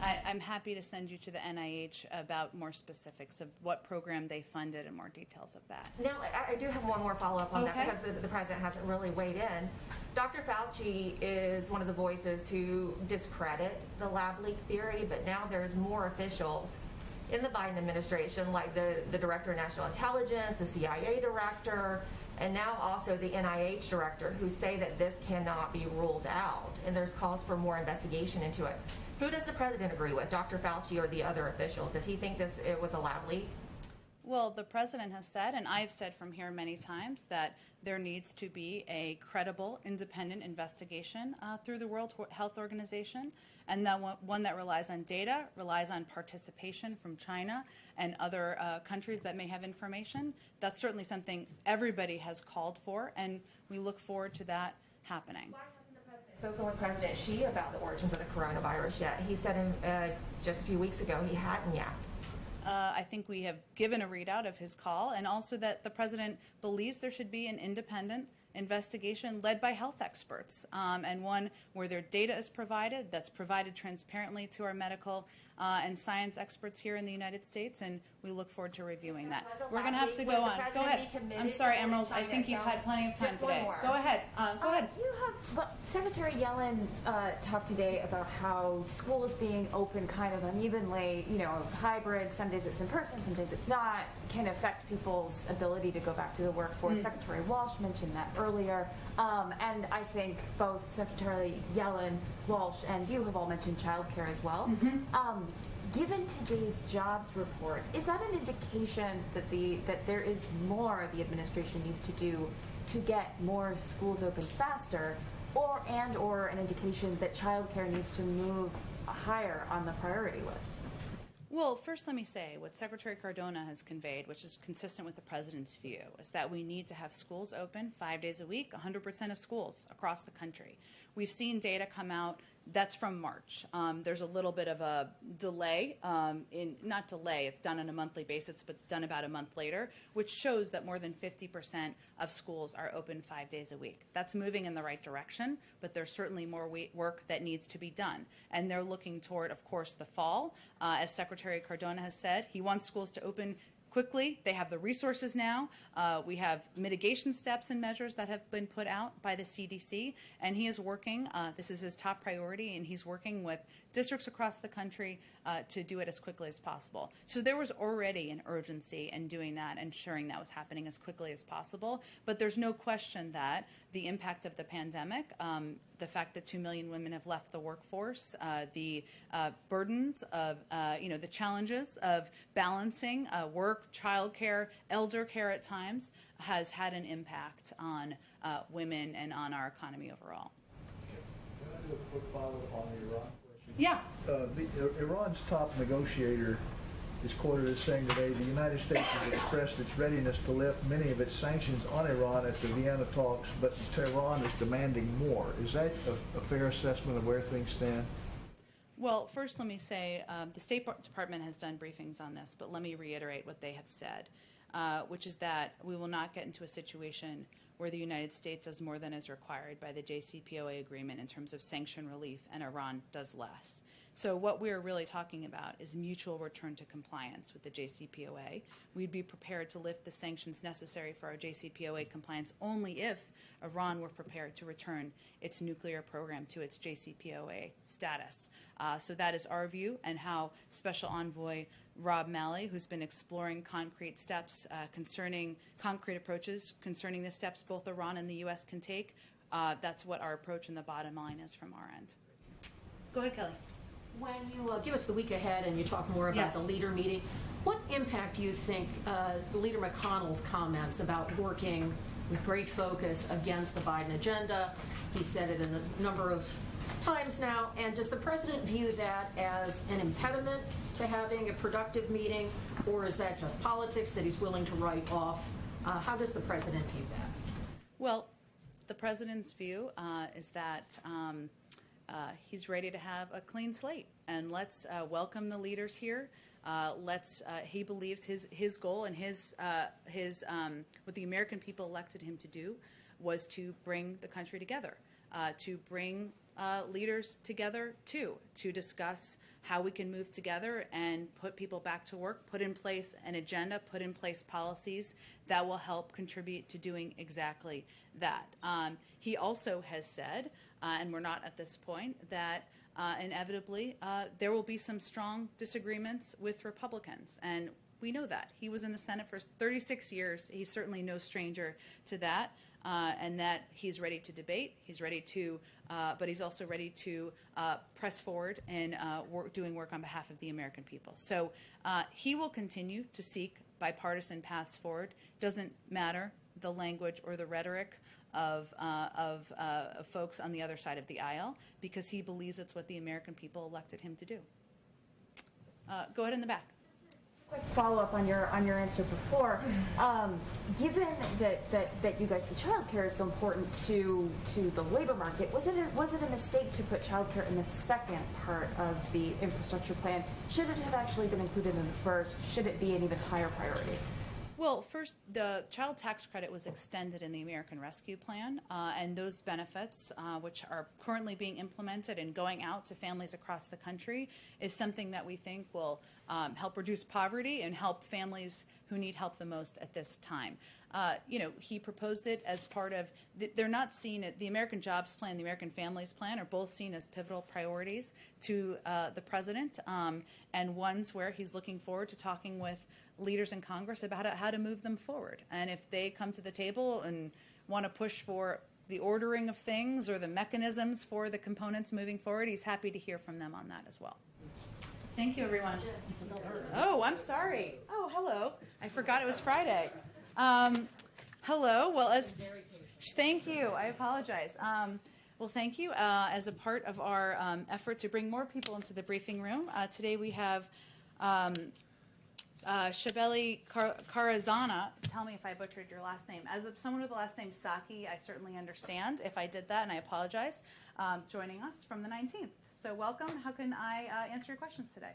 I'm happy to send you to the NIH about more specifics of what program they funded and more details of that. Now, I do have one more follow-up on that because the president hasn't really weighed in. Dr. Fauci is one of the voices who discredit the lab leak theory, but now there's more officials in the Biden administration, like the Director of National Intelligence, the CIA Director, and now also the NIH Director, who say that this cannot be ruled out, and there's calls for more investigation into it. Who does the president agree with, Dr. Fauci or the other officials? Does he think it was a lab leak? Well, the president has said, and I've said from here many times, that there needs to be a credible, independent investigation through the World Health Organization, and that one that relies on data, relies on participation from China and other countries that may have information. That's certainly something everybody has called for, and we look forward to that happening. Why hasn't the president spoken with President Xi about the origins of the coronavirus yet? He said just a few weeks ago he hadn't yet. I think we have given a readout of his call, and also that the president believes there should be an independent investigation led by health experts, and one where their data is provided, that's provided transparently to our medical and science experts here in the United States, and we look forward to reviewing that. We're going to have to go on. Go ahead. I'm sorry, Emerald. I think you've had plenty of time today. Go ahead. Go ahead. Secretary Yellen talked today about how schools being open kind of unevenly, hybrid, some days it's in person, some days it's not, can affect people's ability to go back to the workforce. Secretary Walsh mentioned that earlier. And I think both Secretary Yellen, Walsh, and you have all mentioned childcare as well. Given today's jobs report, is that an indication that there is more the administration needs to do to get more schools open faster, or an indication that childcare needs to move higher on the priority list? Well, first let me say what Secretary Cardona has conveyed, which is consistent with the president's view, is that we need to have schools open 5 days a week, 100% of schools across the country. We've seen data come out, that's from March. There's a little bit of a delay, not delay, it's done on a monthly basis, but it's done about a month later, which shows that more than 50% of schools are open 5 days a week. That's moving in the right direction, but there's certainly more work that needs to be done. And they're looking toward, of course, the fall. As Secretary Cardona has said, he wants schools to open quickly. They have the resources now. We have mitigation steps and measures that have been put out by the CDC, and he is working, this is his top priority, and he's working with districts across the country to do it as quickly as possible. So there was already an urgency in doing that, ensuring that was happening as quickly as possible, but there's no question that the impact of the pandemic, the fact that 2 million women have left the workforce, the burdens of, the challenges of balancing work, childcare, elder care at times, has had an impact on women and on our economy overall. Can I do a quick follow-up on the Iran question? Yeah. Iran's top negotiator is quoted as saying today the United States has expressed its readiness to lift many of its sanctions on Iran at the Vienna talks, but Tehran is demanding more. Is that a fair assessment of where things stand? Well, first let me say the State Department has done briefings on this, but let me reiterate what they have said, which is that we will not get into a situation where the United States does more than is required by the JCPOA agreement in terms of sanction relief, and Iran does less. So what we're really talking about is mutual return to compliance with the JCPOA. We'd be prepared to lift the sanctions necessary for our JCPOA compliance only if Iran were prepared to return its nuclear program to its JCPOA status. So that is our view, and how Special Envoy Rob Malley, who's been exploring concrete steps concrete approaches concerning the steps both Iran and the U.S. can take, that's what our approach and the bottom line is from our end. Go ahead, Kelly. When you give us the week ahead and you talk more about the leader meeting, what impact do you think Leader McConnell's comments about working with great focus against the Biden agenda? He said it in a number of times now. And does the president view that as an impediment to having a productive meeting, or is that just politics that he's willing to write off? How does the president view that? Well, the president's view is that he's ready to have a clean slate, and let's welcome the leaders here. He believes his goal and what the American people elected him to do was to bring the country together. to bring leaders together too, to discuss how we can move together and put people back to work, put in place an agenda, put in place policies that will help contribute to doing exactly that. He also has said, and we're not at this point, that inevitably there will be some strong disagreements with Republicans. And we know that. He was in the Senate for 36 years. He's certainly no stranger to that. And that he's ready to debate, he's ready to, but he's also ready to press forward and doing work on behalf of the American people. So he will continue to seek bipartisan paths forward. Doesn't matter the language or the rhetoric of folks on the other side of the aisle, because he believes it's what the American people elected him to do. Go ahead in the back. Quick follow-up on your answer before. Given that you guys see childcare is so important to the labor market, was it a mistake to put childcare in the second part of the infrastructure plan? Should it have actually been included in the first? Should it be an even higher priority? Well, first, the child tax credit was extended in the American Rescue Plan, and those benefits, which are currently being implemented and going out to families across the country, is something that we think will help reduce poverty and help families who need help the most at this time. He proposed it as part of, they're not seen, the American Jobs Plan, the American Families Plan are both seen as pivotal priorities to the president, and ones where he's looking forward to talking with leaders in Congress about how to move them forward. And if they come to the table and want to push for the ordering of things or the mechanisms for the components moving forward, he's happy to hear from them on that as well. Thank you, everyone. Oh, I'm sorry. Oh, hello. I forgot it was Friday. Hello. Well, thank you. I apologize. Well, thank you. As a part of our effort to bring more people into the briefing room, today we have Shabeli Karazana. Tell me if I butchered your last name. As someone with the last name Psaki, I certainly understand if I did that, and I apologize, joining us from the 19th. So welcome. How can I answer your questions today?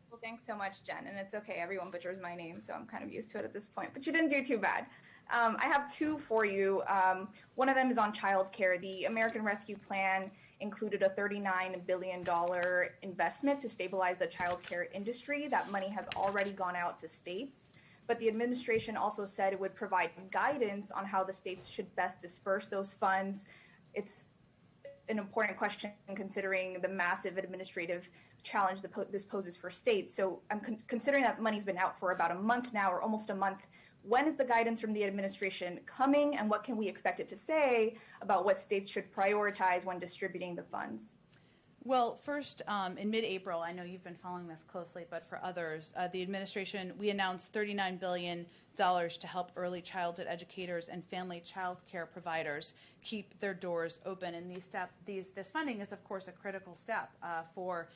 Well, thanks so much, Jen. And it's okay. Everyone butchers my name, so I'm kind of used to it at this point. But you didn't do too bad. I have two for you. One of them is on child care. The American Rescue Plan included a $39 billion investment to stabilize the child care industry. That money has already gone out to states. But the administration also said it would provide guidance on how the states should best disperse those funds. It's an important question considering the massive administrative challenge this poses for states. So I'm considering that money's been out for about a month now, or almost a month. When is the guidance from the administration coming, and what can we expect it to say about what states should prioritize when distributing the funds? Well, first, in mid-April, I know you've been following this closely, but for others, the administration, we announced $39 billion to help early childhood educators and family child care providers keep their doors open. And this funding is, of course, a critical step for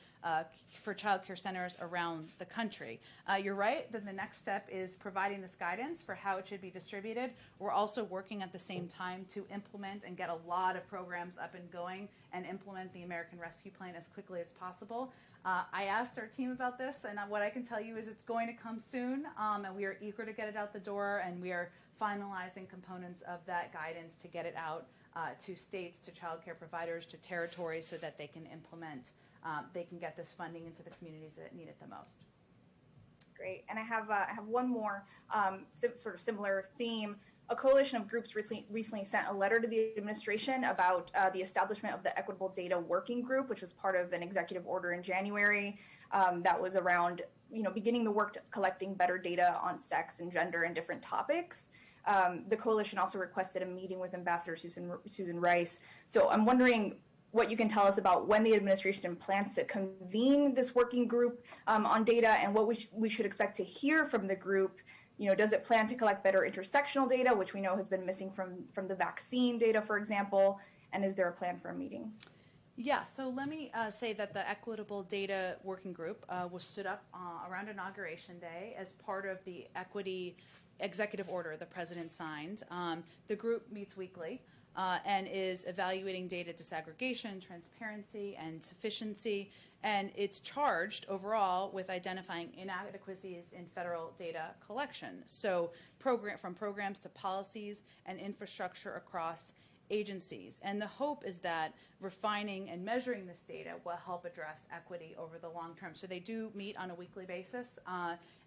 child care centers around the country. You're right that the next step is providing this guidance for how it should be distributed. We're also working at the same time to implement and get a lot of programs up and going and implement the American Rescue Plan as quickly as possible. I asked our team about this, and what I can tell you is it's going to come soon, and we are eager to get it out the door, and we are finalizing components of that guidance to get it out to states, to child care providers, to territories, so that they can implement, they can get this funding into the communities that need it the most. Great. And I have one more sort of similar theme. A coalition of groups recently sent a letter to the administration about the establishment of the Equitable Data Working Group, which was part of an executive order in January that was around, beginning the work to collecting better data on sex and gender and different topics. The coalition also requested a meeting with Ambassador Susan Rice. So I'm wondering what you can tell us about when the administration plans to convene this working group on data, and what we should expect to hear from the group. Does it plan to collect better intersectional data, which we know has been missing from the vaccine data, for example? And is there a plan for a meeting? Yeah, so let me say that the Equitable Data Working Group was stood up around Inauguration Day as part of the equity executive order the president signed. The group meets weekly and is evaluating data disaggregation, transparency, and sufficiency, and it's charged overall with identifying inadequacies in federal data collection. So from programs to policies and infrastructure across agencies. And the hope is that refining and measuring this data will help address equity over the long term. So they do meet on a weekly basis.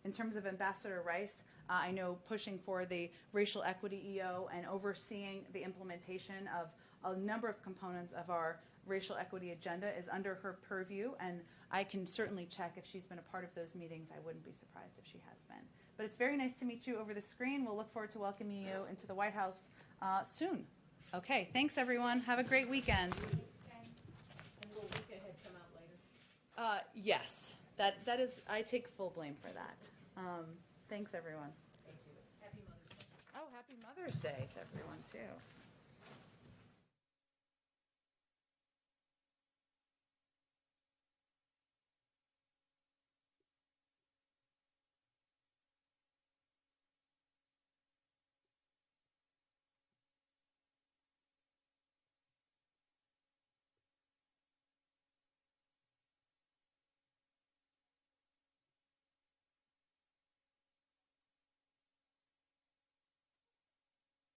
In terms of Ambassador Rice, I know pushing for the racial equity EO and overseeing the implementation of a number of components of our racial equity agenda is under her purview, and I can certainly check if she's been a part of those meetings. I wouldn't be surprised if she has been. But it's very nice to meet you over the screen. We'll look forward to welcoming you into the White House soon. Okay, thanks everyone. Have a great weekend. And will week ahead come out later? Yes, that is, I take full blame for that. Thanks everyone. Thank you. Happy Mother's Day. Oh, happy Mother's Day to everyone too.